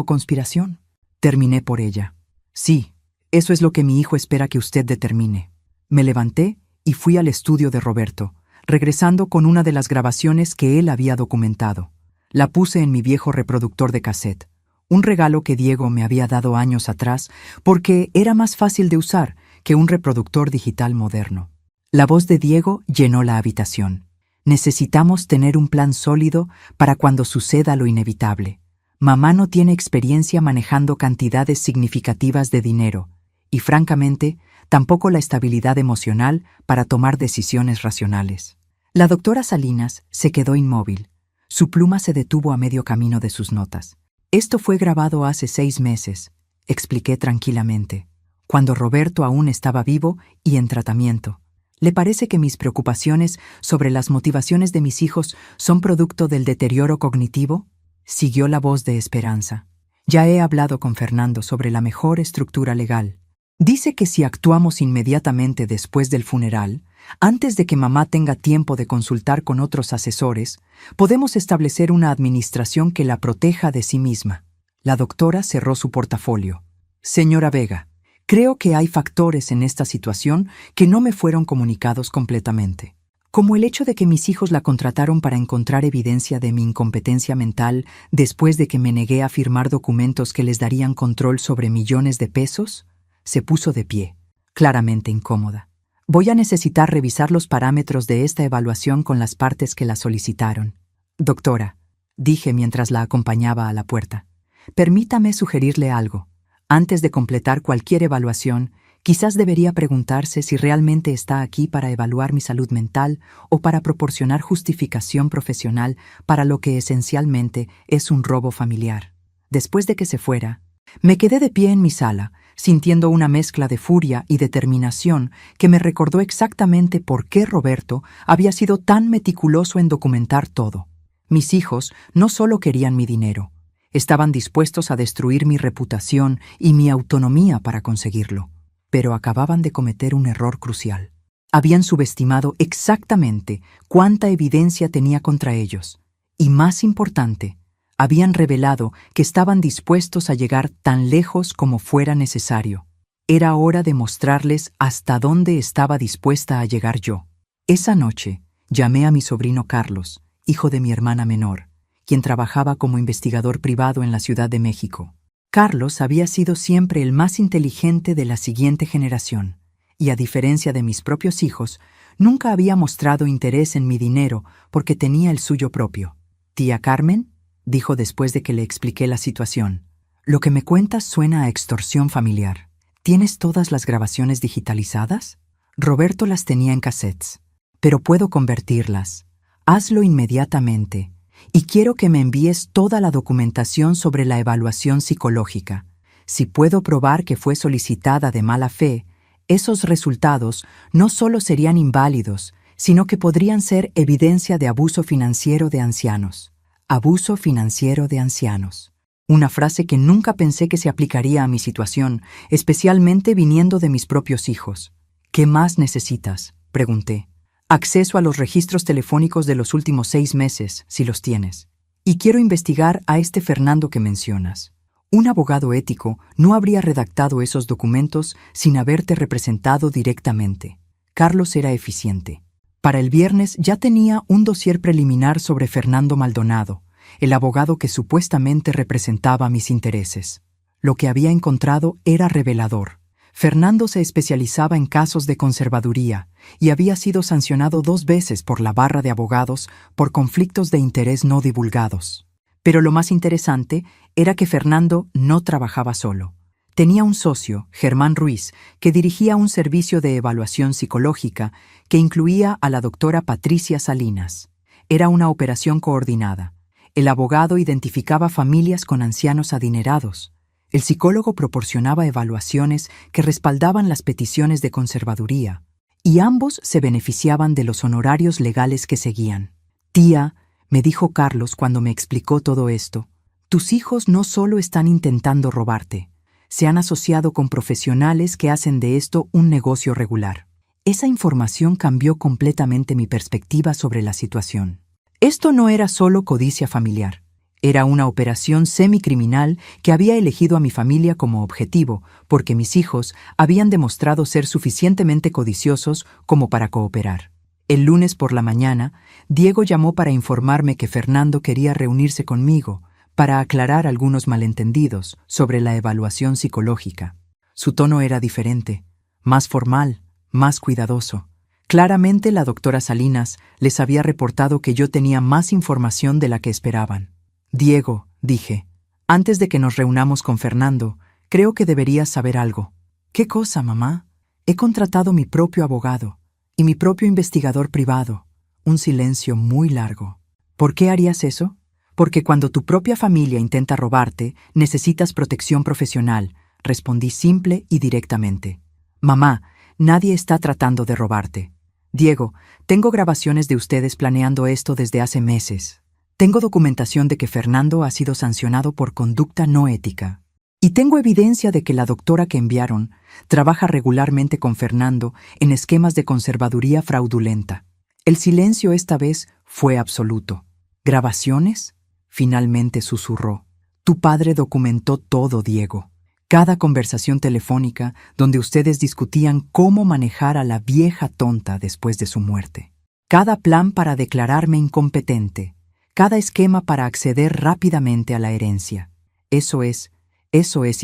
conspiración. Terminé por ella. Sí, eso es lo que mi hijo espera que usted determine. Me levanté y fui al estudio de Roberto, regresando con una de las grabaciones que él había documentado. La puse en mi viejo reproductor de cassette, un regalo que Diego me había dado años atrás porque era más fácil de usar que un reproductor digital moderno. La voz de Diego llenó la habitación. Necesitamos tener un plan sólido para cuando suceda lo inevitable. Mamá no tiene experiencia manejando cantidades significativas de dinero y, francamente, tampoco la estabilidad emocional para tomar decisiones racionales. La doctora Salinas se quedó inmóvil. Su pluma se detuvo a medio camino de sus notas. Esto fue grabado hace 6 meses, expliqué tranquilamente, cuando Roberto aún estaba vivo y en tratamiento. ¿Le parece que mis preocupaciones sobre las motivaciones de mis hijos son producto del deterioro cognitivo? Siguió la voz de Esperanza. Ya he hablado con Fernando sobre la mejor estructura legal. Dice que si actuamos inmediatamente después del funeral, antes de que mamá tenga tiempo de consultar con otros asesores, podemos establecer una administración que la proteja de sí misma. La doctora cerró su portafolio. Señora Vega, creo que hay factores en esta situación que no me fueron comunicados completamente, como el hecho de que mis hijos la contrataron para encontrar evidencia de mi incompetencia mental después de que me negué a firmar documentos que les darían control sobre millones de pesos. Se puso de pie, claramente incómoda. Voy a necesitar revisar los parámetros de esta evaluación con las partes que la solicitaron. Doctora, dije mientras la acompañaba a la puerta, permítame sugerirle algo. Antes de completar cualquier evaluación, quizás debería preguntarse si realmente está aquí para evaluar mi salud mental o para proporcionar justificación profesional para lo que esencialmente es un robo familiar. Después de que se fuera, me quedé de pie en mi sala, sintiendo una mezcla de furia y determinación que me recordó exactamente por qué Roberto había sido tan meticuloso en documentar todo. Mis hijos no solo querían mi dinero, Estaban dispuestos a destruir mi reputación y mi autonomía para conseguirlo, pero acababan de cometer un error crucial. Habían subestimado exactamente cuánta evidencia tenía contra ellos, y más importante, habían revelado que estaban dispuestos a llegar tan lejos como fuera necesario. Era hora de mostrarles hasta dónde estaba dispuesta a llegar yo. Esa noche, llamé a mi sobrino Carlos, hijo de mi hermana menor, quien trabajaba como investigador privado en la Ciudad de México. Carlos había sido siempre el más inteligente de la siguiente generación, y a diferencia de mis propios hijos, nunca había mostrado interés en mi dinero porque tenía el suyo propio. «Tía Carmen», dijo después de que le expliqué la situación, «lo que me cuentas suena a extorsión familiar. ¿Tienes todas las grabaciones digitalizadas?» Roberto las tenía en cassettes. «Pero puedo convertirlas. Hazlo inmediatamente. Y quiero que me envíes toda la documentación sobre la evaluación psicológica. Si puedo probar que fue solicitada de mala fe, esos resultados no solo serían inválidos, sino que podrían ser evidencia de abuso financiero de ancianos». Abuso financiero de ancianos. Una frase que nunca pensé que se aplicaría a mi situación, especialmente viniendo de mis propios hijos. «¿Qué más necesitas?», pregunté. «Acceso a los registros telefónicos de los últimos 6 meses, si los tienes. Y quiero investigar a este Fernando que mencionas. Un abogado ético no habría redactado esos documentos sin haberte representado directamente». Carlos era eficiente. Para el viernes ya tenía un dossier preliminar sobre Fernando Maldonado, el abogado que supuestamente representaba mis intereses. Lo que había encontrado era revelador. Fernando se especializaba en casos de conservaduría y había sido sancionado 2 veces por la barra de abogados por conflictos de interés no divulgados. Pero lo más interesante era que Fernando no trabajaba solo. Tenía un socio, Germán Ruiz, que dirigía un servicio de evaluación psicológica que incluía a la doctora Patricia Salinas. Era una operación coordinada. El abogado identificaba familias con ancianos adinerados. El psicólogo proporcionaba evaluaciones que respaldaban las peticiones de conservaduría, y ambos se beneficiaban de los honorarios legales que seguían. «Tía», me dijo Carlos cuando me explicó todo esto, «tus hijos no solo están intentando robarte, se han asociado con profesionales que hacen de esto un negocio regular». Esa información cambió completamente mi perspectiva sobre la situación. Esto no era solo codicia familiar. Era una operación semicriminal que había elegido a mi familia como objetivo, porque mis hijos habían demostrado ser suficientemente codiciosos como para cooperar. El lunes por la mañana, Diego llamó para informarme que Fernando quería reunirse conmigo para aclarar algunos malentendidos sobre la evaluación psicológica. Su tono era diferente, más formal, más cuidadoso. Claramente la doctora Salinas les había reportado que yo tenía más información de la que esperaban. «Diego», dije, «antes de que nos reunamos con Fernando, creo que deberías saber algo». «¿Qué cosa, mamá?» «He contratado mi propio abogado y mi propio investigador privado». Un silencio muy largo. «¿Por qué harías eso?» «Porque cuando tu propia familia intenta robarte, necesitas protección profesional», respondí simple y directamente. «Mamá, nadie está tratando de robarte. Diego, tengo grabaciones de ustedes planeando esto desde hace meses. Tengo documentación de que Fernando ha sido sancionado por conducta no ética. Y tengo evidencia de que la doctora que enviaron trabaja regularmente con Fernando en esquemas de conservaduría fraudulenta». El silencio esta vez fue absoluto. «¿Grabaciones?», finalmente susurró. «Tu padre documentó todo, Diego. Cada conversación telefónica donde ustedes discutían cómo manejar a la vieja tonta después de su muerte. Cada plan para declararme incompetente. Cada esquema para acceder rápidamente a la herencia. Eso es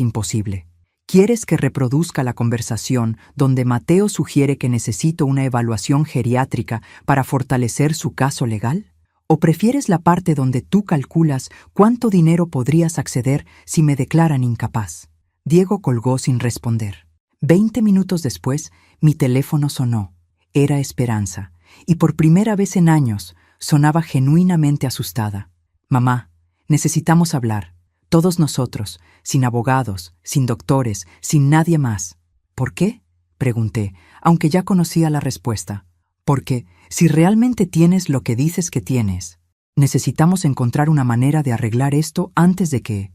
imposible. ¿Quieres que reproduzca la conversación donde Mateo sugiere que necesito una evaluación geriátrica para fortalecer su caso legal? ¿O prefieres la parte donde tú calculas cuánto dinero podrías acceder si me declaran incapaz?» Diego colgó sin responder. 20 minutos después, mi teléfono sonó. Era Esperanza, y por primera vez en años sonaba genuinamente asustada. «Mamá, necesitamos hablar. Todos nosotros, sin abogados, sin doctores, sin nadie más». «¿Por qué?», pregunté, aunque ya conocía la respuesta. «Porque, si realmente tienes lo que dices que tienes, Necesitamos encontrar una manera de arreglar esto antes de que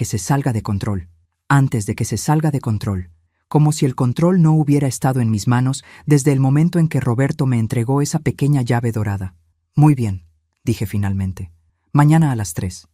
se salga de control. Antes de que se salga de control. Como si el control no hubiera estado en mis manos desde el momento en que Roberto me entregó esa pequeña llave dorada. Muy bien, dije finalmente. Mañana a las 3.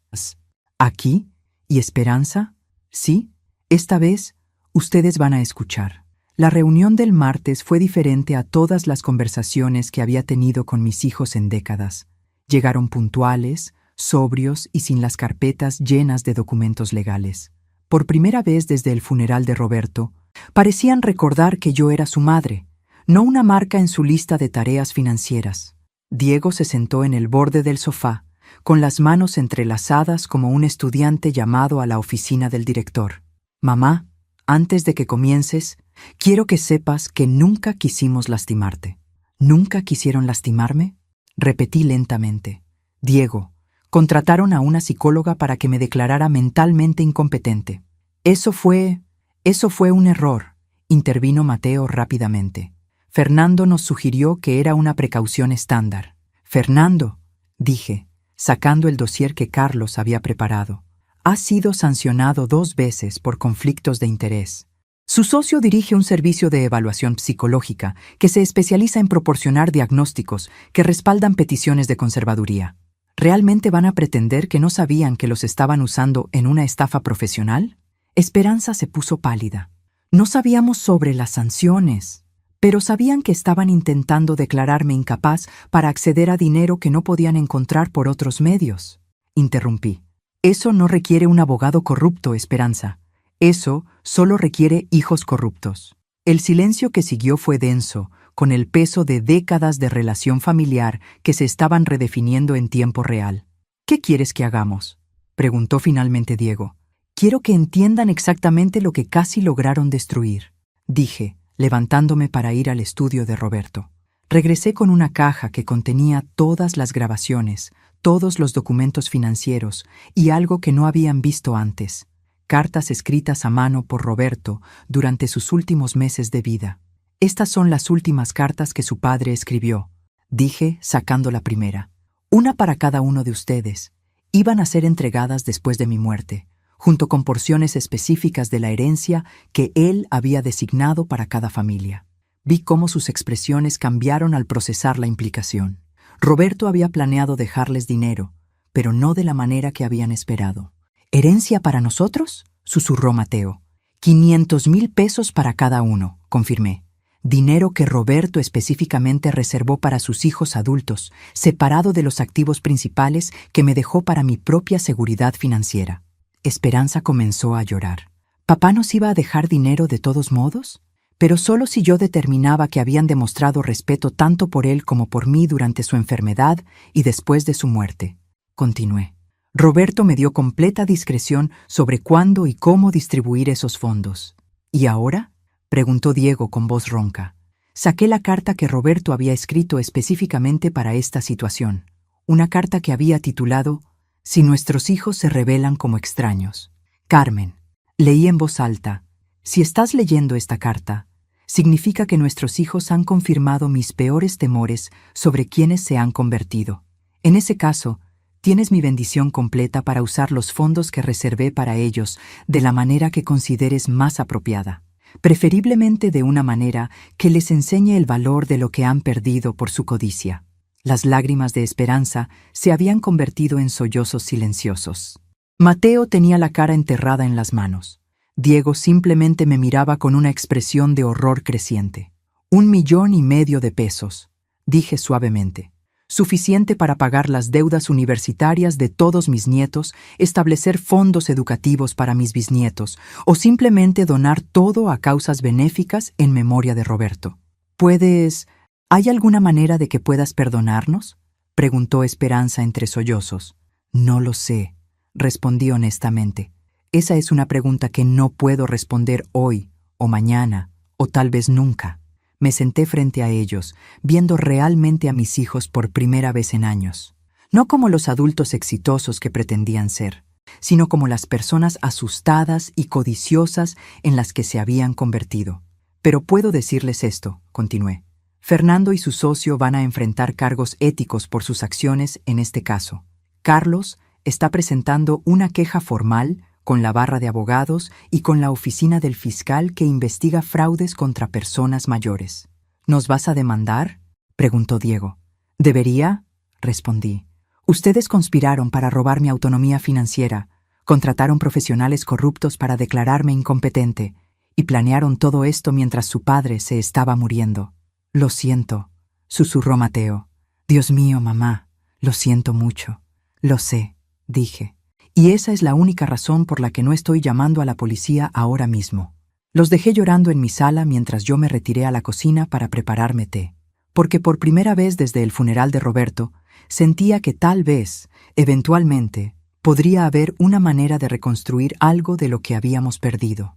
¿Aquí? ¿Y Esperanza? Sí, esta vez ustedes van a escuchar. La reunión del martes fue diferente a todas las conversaciones que había tenido con mis hijos en décadas. Llegaron puntuales, sobrios y sin las carpetas llenas de documentos legales. Por primera vez desde el funeral de Roberto, parecían recordar que yo era su madre, no una marca en su lista de tareas financieras. Diego se sentó en el borde del sofá, con las manos entrelazadas como un estudiante llamado a la oficina del director. Mamá, antes de que comiences, quiero que sepas que nunca quisimos lastimarte. ¿Nunca quisieron lastimarme? Repetí lentamente. Diego, contrataron a una psicóloga para que me declarara mentalmente incompetente. Eso fue un error, intervino Mateo rápidamente. Fernando nos sugirió que era una precaución estándar. Fernando, dije, sacando el dossier que Carlos había preparado, ha sido sancionado 2 veces por conflictos de interés. Su socio dirige un servicio de evaluación psicológica que se especializa en proporcionar diagnósticos que respaldan peticiones de conservaduría. ¿Realmente van a pretender que no sabían que los estaban usando en una estafa profesional? Esperanza se puso pálida. No sabíamos sobre las sanciones, pero sabían que estaban intentando declararme incapaz para acceder a dinero que no podían encontrar por otros medios. Interrumpí. Eso no requiere un abogado corrupto, Esperanza. Eso solo requiere hijos corruptos. El silencio que siguió fue denso, con el peso de décadas de relación familiar que se estaban redefiniendo en tiempo real. ¿Qué quieres que hagamos?, preguntó finalmente Diego. Quiero que entiendan exactamente lo que casi lograron destruir, dije, levantándome para ir al estudio de Roberto. Regresé con una caja que contenía todas las grabaciones, todos los documentos financieros y algo que no habían visto antes. Cartas escritas a mano por Roberto durante sus últimos meses de vida. Estas son las últimas cartas que su padre escribió, dije, sacando la primera. Una para cada uno de ustedes. Iban a ser entregadas después de mi muerte, junto con porciones específicas de la herencia que él había designado para cada familia. Vi cómo sus expresiones cambiaron al procesar la implicación. Roberto había planeado dejarles dinero, pero no de la manera que habían esperado. ¿Herencia para nosotros?, susurró Mateo. 500,000 pesos para cada uno, confirmé. Dinero que Roberto específicamente reservó para sus hijos adultos, separado de los activos principales que me dejó para mi propia seguridad financiera. Esperanza comenzó a llorar. ¿Papá nos iba a dejar dinero de todos modos? Pero solo si yo determinaba que habían demostrado respeto tanto por él como por mí durante su enfermedad y después de su muerte. Continué. Roberto me dio completa discreción sobre cuándo y cómo distribuir esos fondos. ¿Y ahora?, preguntó Diego con voz ronca. Saqué la carta que Roberto había escrito específicamente para esta situación. Una carta que había titulado «Si nuestros hijos se revelan como extraños». Carmen, leí en voz alta, «Si estás leyendo esta carta, significa que nuestros hijos han confirmado mis peores temores sobre quiénes se han convertido. En ese caso, tienes mi bendición completa para usar los fondos que reservé para ellos de la manera que consideres más apropiada, preferiblemente de una manera que les enseñe el valor de lo que han perdido por su codicia». Las lágrimas de Esperanza se habían convertido en sollozos silenciosos. Mateo tenía la cara enterrada en las manos. Diego simplemente me miraba con una expresión de horror creciente. 1,5 millones de pesos, dije suavemente. Suficiente para pagar las deudas universitarias de todos mis nietos, establecer fondos educativos para mis bisnietos, o simplemente donar todo a causas benéficas en memoria de Roberto. ¿Hay alguna manera de que puedas perdonarnos?, preguntó Esperanza entre sollozos. No lo sé, respondí honestamente. Esa es una pregunta que no puedo responder hoy, o mañana, o tal vez nunca. Me senté frente a ellos, viendo realmente a mis hijos por primera vez en años. No como los adultos exitosos que pretendían ser, sino como las personas asustadas y codiciosas en las que se habían convertido. Pero puedo decirles esto, continué. Fernando y su socio van a enfrentar cargos éticos por sus acciones en este caso. Carlos está presentando una queja formal con la barra de abogados y con la oficina del fiscal que investiga fraudes contra personas mayores. ¿Nos vas a demandar?, preguntó Diego. ¿Debería?, respondí. Ustedes conspiraron para robar mi autonomía financiera, contrataron profesionales corruptos para declararme incompetente y planearon todo esto mientras su padre se estaba muriendo. Lo siento, susurró Mateo. Dios mío, mamá, lo siento mucho. Lo sé, dije. Y esa es la única razón por la que no estoy llamando a la policía ahora mismo. Los dejé llorando en mi sala mientras yo me retiré a la cocina para prepararme té, porque por primera vez desde el funeral de Roberto sentía que tal vez, eventualmente, podría haber una manera de reconstruir algo de lo que habíamos perdido.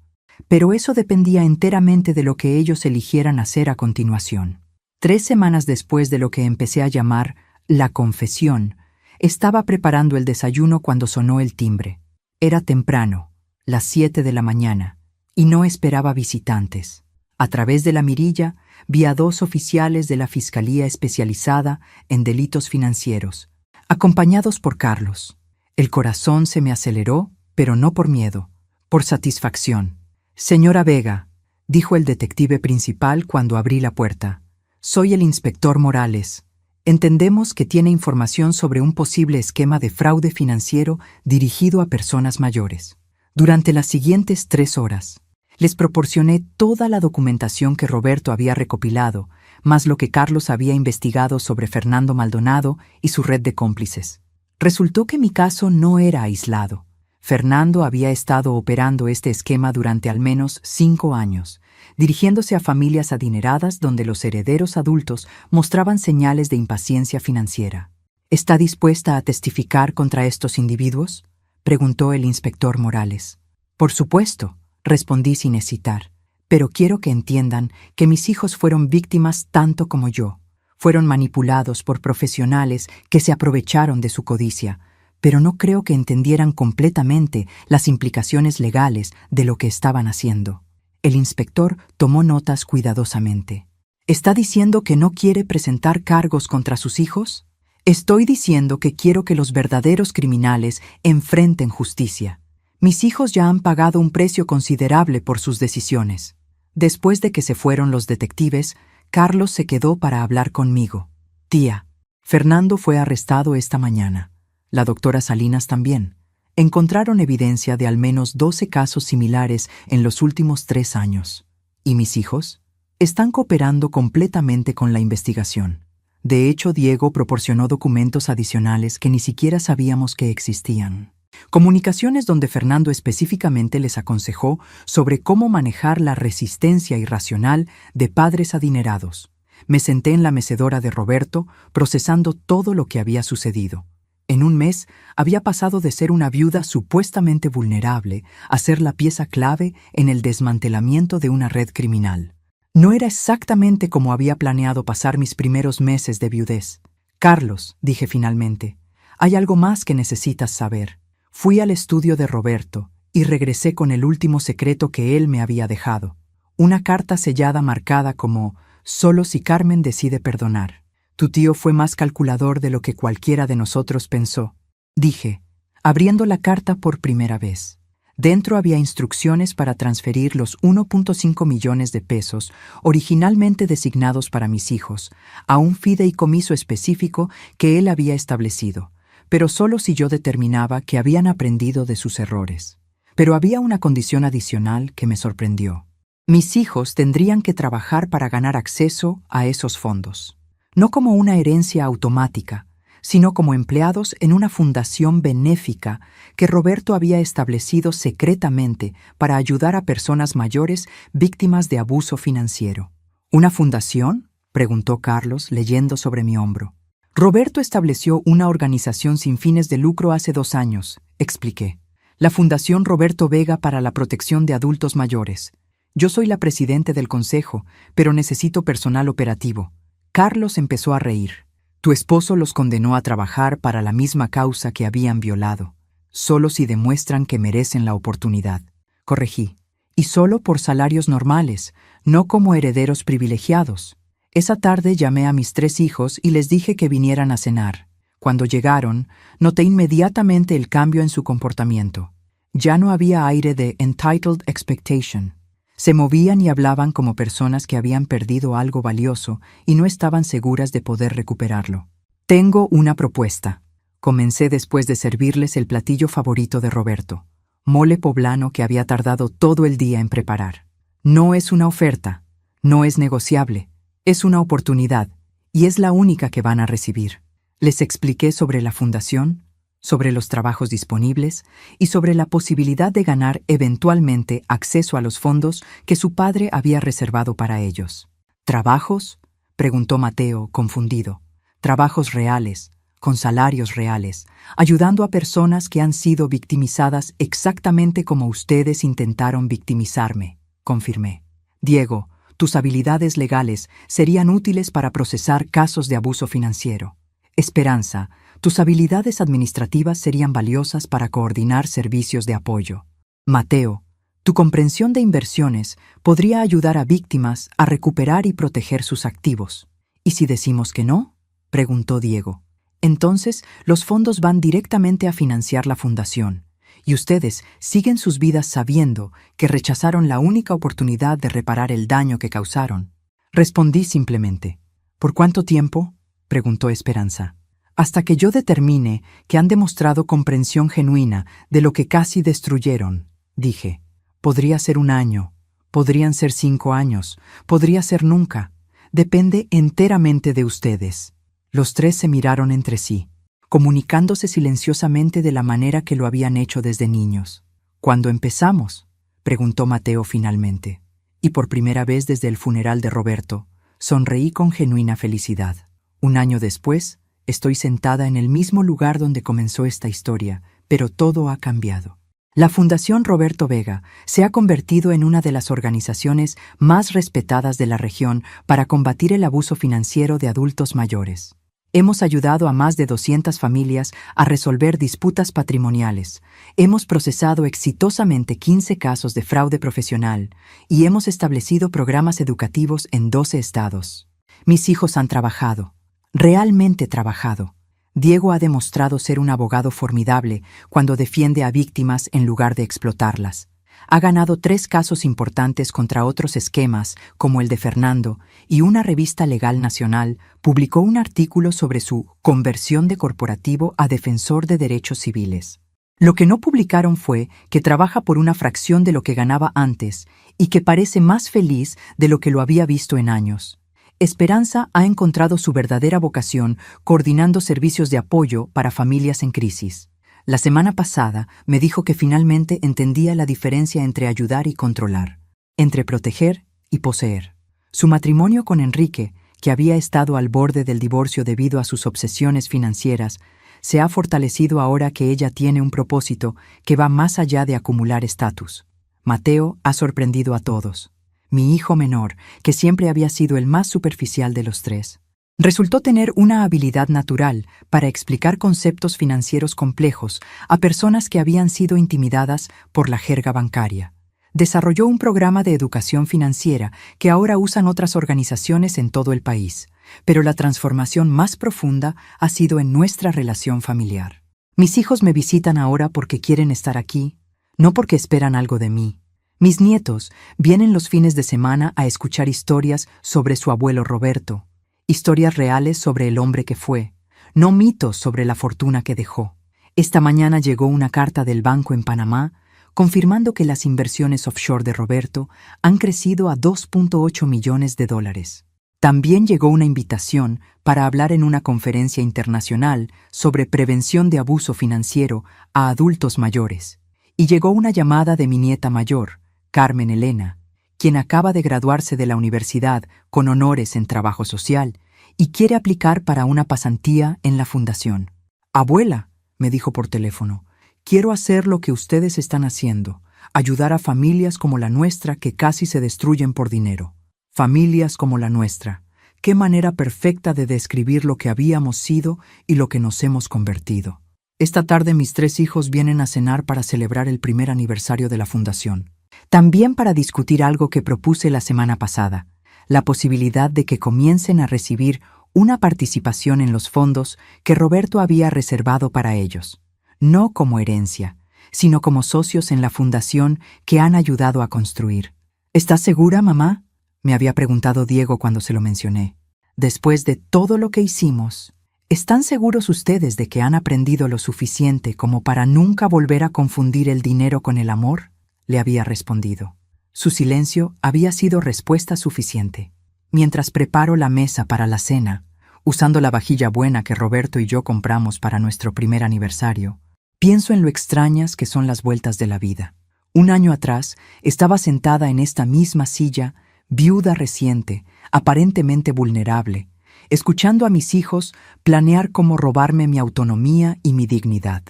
Pero eso dependía enteramente de lo que ellos eligieran hacer a continuación. 3 semanas después de lo que empecé a llamar la confesión, estaba preparando el desayuno cuando sonó el timbre. Era temprano, las 7 de la mañana, y no esperaba visitantes. A través de la mirilla vi a 2 oficiales de la Fiscalía especializada en delitos financieros, acompañados por Carlos. El corazón se me aceleró, pero no por miedo, por satisfacción. «Señora Vega», dijo el detective principal cuando abrí la puerta, «soy el inspector Morales. Entendemos que tiene información sobre un posible esquema de fraude financiero dirigido a personas mayores. Durante las siguientes 3 horas, les proporcioné toda la documentación que Roberto había recopilado, más lo que Carlos había investigado sobre Fernando Maldonado y su red de cómplices. Resultó que mi caso no era aislado. Fernando había estado operando este esquema durante al menos 5 años, dirigiéndose a familias adineradas donde los herederos adultos mostraban señales de impaciencia financiera. ¿Está dispuesta a testificar contra estos individuos?, preguntó el inspector Morales. Por supuesto, respondí sin hesitar, pero quiero que entiendan que mis hijos fueron víctimas tanto como yo. Fueron manipulados por profesionales que se aprovecharon de su codicia, pero no creo que entendieran completamente las implicaciones legales de lo que estaban haciendo. El inspector tomó notas cuidadosamente. ¿Está diciendo que no quiere presentar cargos contra sus hijos? Estoy diciendo que quiero que los verdaderos criminales enfrenten justicia. Mis hijos ya han pagado un precio considerable por sus decisiones. Después de que se fueron los detectives, Carlos se quedó para hablar conmigo. Tía, Fernando fue arrestado esta mañana. La doctora Salinas también. Encontraron evidencia de al menos 12 casos similares en los últimos 3 años. ¿Y mis hijos? Están cooperando completamente con la investigación. De hecho, Diego proporcionó documentos adicionales que ni siquiera sabíamos que existían. Comunicaciones donde Fernando específicamente les aconsejó sobre cómo manejar la resistencia irracional de padres adinerados. Me senté en la mecedora de Roberto, procesando todo lo que había sucedido. En un mes, había pasado de ser una viuda supuestamente vulnerable a ser la pieza clave en el desmantelamiento de una red criminal. No era exactamente como había planeado pasar mis primeros meses de viudez. Carlos, dije finalmente, hay algo más que necesitas saber. Fui al estudio de Roberto y regresé con el último secreto que él me había dejado. Una carta sellada marcada como «Solo si Carmen decide perdonar». Tu tío fue más calculador de lo que cualquiera de nosotros pensó, dije, abriendo la carta por primera vez. Dentro había instrucciones para transferir los 1.5 millones de pesos originalmente designados para mis hijos a un fideicomiso específico que él había establecido, pero solo si yo determinaba que habían aprendido de sus errores. Pero había una condición adicional que me sorprendió. Mis hijos tendrían que trabajar para ganar acceso a esos fondos. No como una herencia automática, sino como empleados en una fundación benéfica que Roberto había establecido secretamente para ayudar a personas mayores víctimas de abuso financiero. ¿Una fundación?, preguntó Carlos, leyendo sobre mi hombro. Roberto estableció una organización sin fines de lucro hace 2 años, expliqué. La Fundación Roberto Vega para la Protección de Adultos Mayores. Yo soy la presidente del consejo, pero necesito personal operativo. Carlos empezó a reír. Tu esposo los condenó a trabajar para la misma causa que habían violado, solo si demuestran que merecen la oportunidad. Corregí. Y solo por salarios normales, no como herederos privilegiados. Esa tarde llamé a mis 3 hijos y les dije que vinieran a cenar. Cuando llegaron, noté inmediatamente el cambio en su comportamiento. Ya no había aire de entitled expectation. Se movían y hablaban como personas que habían perdido algo valioso y no estaban seguras de poder recuperarlo. Tengo una propuesta. Comencé después de servirles el platillo favorito de Roberto, mole poblano que había tardado todo el día en preparar. No es una oferta, no es negociable, es una oportunidad y es la única que van a recibir. Les expliqué sobre la fundación, sobre los trabajos disponibles y sobre la posibilidad de ganar eventualmente acceso a los fondos que su padre había reservado para ellos. ¿Trabajos?, preguntó Mateo, confundido. Trabajos reales, con salarios reales, ayudando a personas que han sido victimizadas exactamente como ustedes intentaron victimizarme, confirmé. Diego, tus habilidades legales serían útiles para procesar casos de abuso financiero. Esperanza, tus habilidades administrativas serían valiosas para coordinar servicios de apoyo. Mateo, tu comprensión de inversiones podría ayudar a víctimas a recuperar y proteger sus activos. ¿Y si decimos que no?, preguntó Diego. Entonces, los fondos van directamente a financiar la fundación, y ustedes siguen sus vidas sabiendo que rechazaron la única oportunidad de reparar el daño que causaron. Respondí simplemente. ¿Por cuánto tiempo?, preguntó Esperanza. Hasta que yo determine que han demostrado comprensión genuina de lo que casi destruyeron, dije. Podría ser 1 año, podrían ser 5 años, podría ser nunca. Depende enteramente de ustedes. Los 3 se miraron entre sí, comunicándose silenciosamente de la manera que lo habían hecho desde niños. ¿Cuándo empezamos?, preguntó Mateo finalmente. Y por primera vez desde el funeral de Roberto, sonreí con genuina felicidad. 1 año después, estoy sentada en el mismo lugar donde comenzó esta historia, pero todo ha cambiado. La Fundación Roberto Vega se ha convertido en una de las organizaciones más respetadas de la región para combatir el abuso financiero de adultos mayores. Hemos ayudado a más de 200 familias a resolver disputas patrimoniales, hemos procesado exitosamente 15 casos de fraude profesional y hemos establecido programas educativos en 12 estados. Mis hijos han trabajado, realmente trabajado. Diego ha demostrado ser un abogado formidable cuando defiende a víctimas en lugar de explotarlas. Ha ganado 3 casos importantes contra otros esquemas, como el de Fernando, y una revista legal nacional publicó un artículo sobre su conversión de corporativo a defensor de derechos civiles. Lo que no publicaron fue que trabaja por una fracción de lo que ganaba antes y que parece más feliz de lo que lo había visto en años. Esperanza ha encontrado su verdadera vocación coordinando servicios de apoyo para familias en crisis. La semana pasada me dijo que finalmente entendía la diferencia entre ayudar y controlar, entre proteger y poseer. Su matrimonio con Enrique, que había estado al borde del divorcio debido a sus obsesiones financieras, se ha fortalecido ahora que ella tiene un propósito que va más allá de acumular estatus. Mateo ha sorprendido a todos. Mi hijo menor, que siempre había sido el más superficial de los 3, resultó tener una habilidad natural para explicar conceptos financieros complejos a personas que habían sido intimidadas por la jerga bancaria. Desarrolló un programa de educación financiera que ahora usan otras organizaciones en todo el país, pero la transformación más profunda ha sido en nuestra relación familiar. Mis hijos me visitan ahora porque quieren estar aquí, no porque esperan algo de mí. Mis nietos vienen los fines de semana a escuchar historias sobre su abuelo Roberto, historias reales sobre el hombre que fue, no mitos sobre la fortuna que dejó. Esta mañana llegó una carta del banco en Panamá confirmando que las inversiones offshore de Roberto han crecido a $2.8 millones. También llegó una invitación para hablar en una conferencia internacional sobre prevención de abuso financiero a adultos mayores. Y llegó una llamada de mi nieta mayor, Carmen Elena, quien acaba de graduarse de la universidad con honores en trabajo social y quiere aplicar para una pasantía en la fundación. Abuela, me dijo por teléfono, quiero hacer lo que ustedes están haciendo, ayudar a familias como la nuestra que casi se destruyen por dinero. Familias como la nuestra. Qué manera perfecta de describir lo que habíamos sido y lo que nos hemos convertido. Esta tarde mis 3 hijos vienen a cenar para celebrar el primer aniversario de la fundación. También para discutir algo que propuse la semana pasada, la posibilidad de que comiencen a recibir una participación en los fondos que Roberto había reservado para ellos, no como herencia, sino como socios en la fundación que han ayudado a construir. ¿Estás segura, mamá?, me había preguntado Diego cuando se lo mencioné. Después de todo lo que hicimos, ¿están seguros ustedes de que han aprendido lo suficiente como para nunca volver a confundir el dinero con el amor?, le había respondido. Su silencio había sido respuesta suficiente. Mientras preparo la mesa para la cena, usando la vajilla buena que Roberto y yo compramos para nuestro primer aniversario, pienso en lo extrañas que son las vueltas de la vida. Un año atrás, estaba sentada en esta misma silla, viuda reciente, aparentemente vulnerable, escuchando a mis hijos planear cómo robarme mi autonomía y mi dignidad.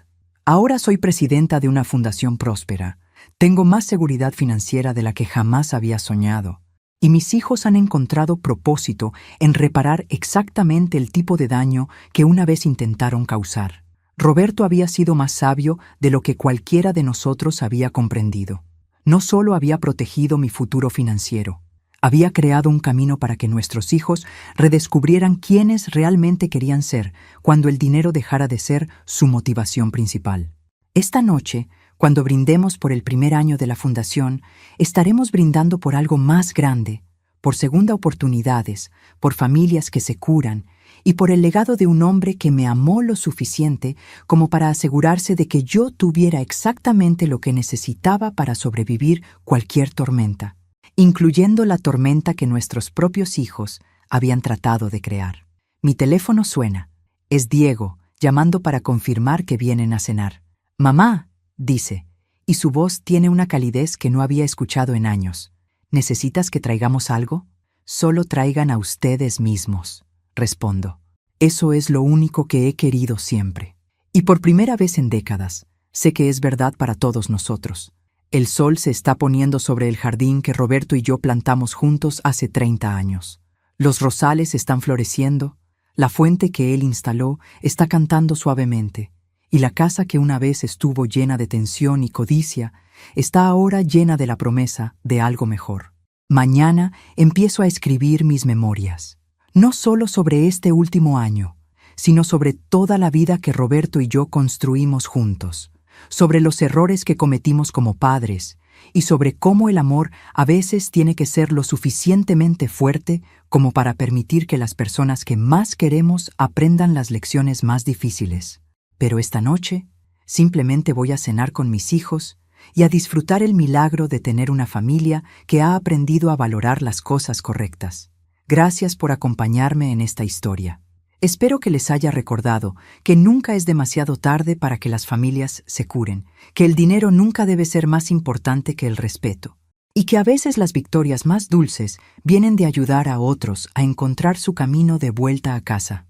Ahora soy presidenta de una fundación próspera, tengo más seguridad financiera de la que jamás había soñado, y mis hijos han encontrado propósito en reparar exactamente el tipo de daño que una vez intentaron causar. Roberto había sido más sabio de lo que cualquiera de nosotros había comprendido. No solo había protegido mi futuro financiero, había creado un camino para que nuestros hijos redescubrieran quiénes realmente querían ser cuando el dinero dejara de ser su motivación principal. Esta noche, cuando brindemos por el primer año de la fundación, estaremos brindando por algo más grande, por segunda oportunidades, por familias que se curan y por el legado de un hombre que me amó lo suficiente como para asegurarse de que yo tuviera exactamente lo que necesitaba para sobrevivir cualquier tormenta, incluyendo la tormenta que nuestros propios hijos habían tratado de crear. Mi teléfono suena. Es Diego, llamando para confirmar que vienen a cenar. «Mamá», dice, y su voz tiene una calidez que no había escuchado en años. «¿Necesitas que traigamos algo?» «Solo traigan a ustedes mismos», respondo. Eso es lo único que he querido siempre. Y por primera vez en décadas, sé que es verdad para todos nosotros. El sol se está poniendo sobre el jardín que Roberto y yo plantamos juntos hace 30 años. Los rosales están floreciendo, la fuente que él instaló está cantando suavemente, y la casa que una vez estuvo llena de tensión y codicia está ahora llena de la promesa de algo mejor. Mañana empiezo a escribir mis memorias, no solo sobre este último año, sino sobre toda la vida que Roberto y yo construimos juntos, sobre los errores que cometimos como padres y sobre cómo el amor a veces tiene que ser lo suficientemente fuerte como para permitir que las personas que más queremos aprendan las lecciones más difíciles. Pero esta noche simplemente voy a cenar con mis hijos y a disfrutar el milagro de tener una familia que ha aprendido a valorar las cosas correctas. Gracias por acompañarme en esta historia. Espero que les haya recordado que nunca es demasiado tarde para que las familias se curen, que el dinero nunca debe ser más importante que el respeto, y que a veces las victorias más dulces vienen de ayudar a otros a encontrar su camino de vuelta a casa.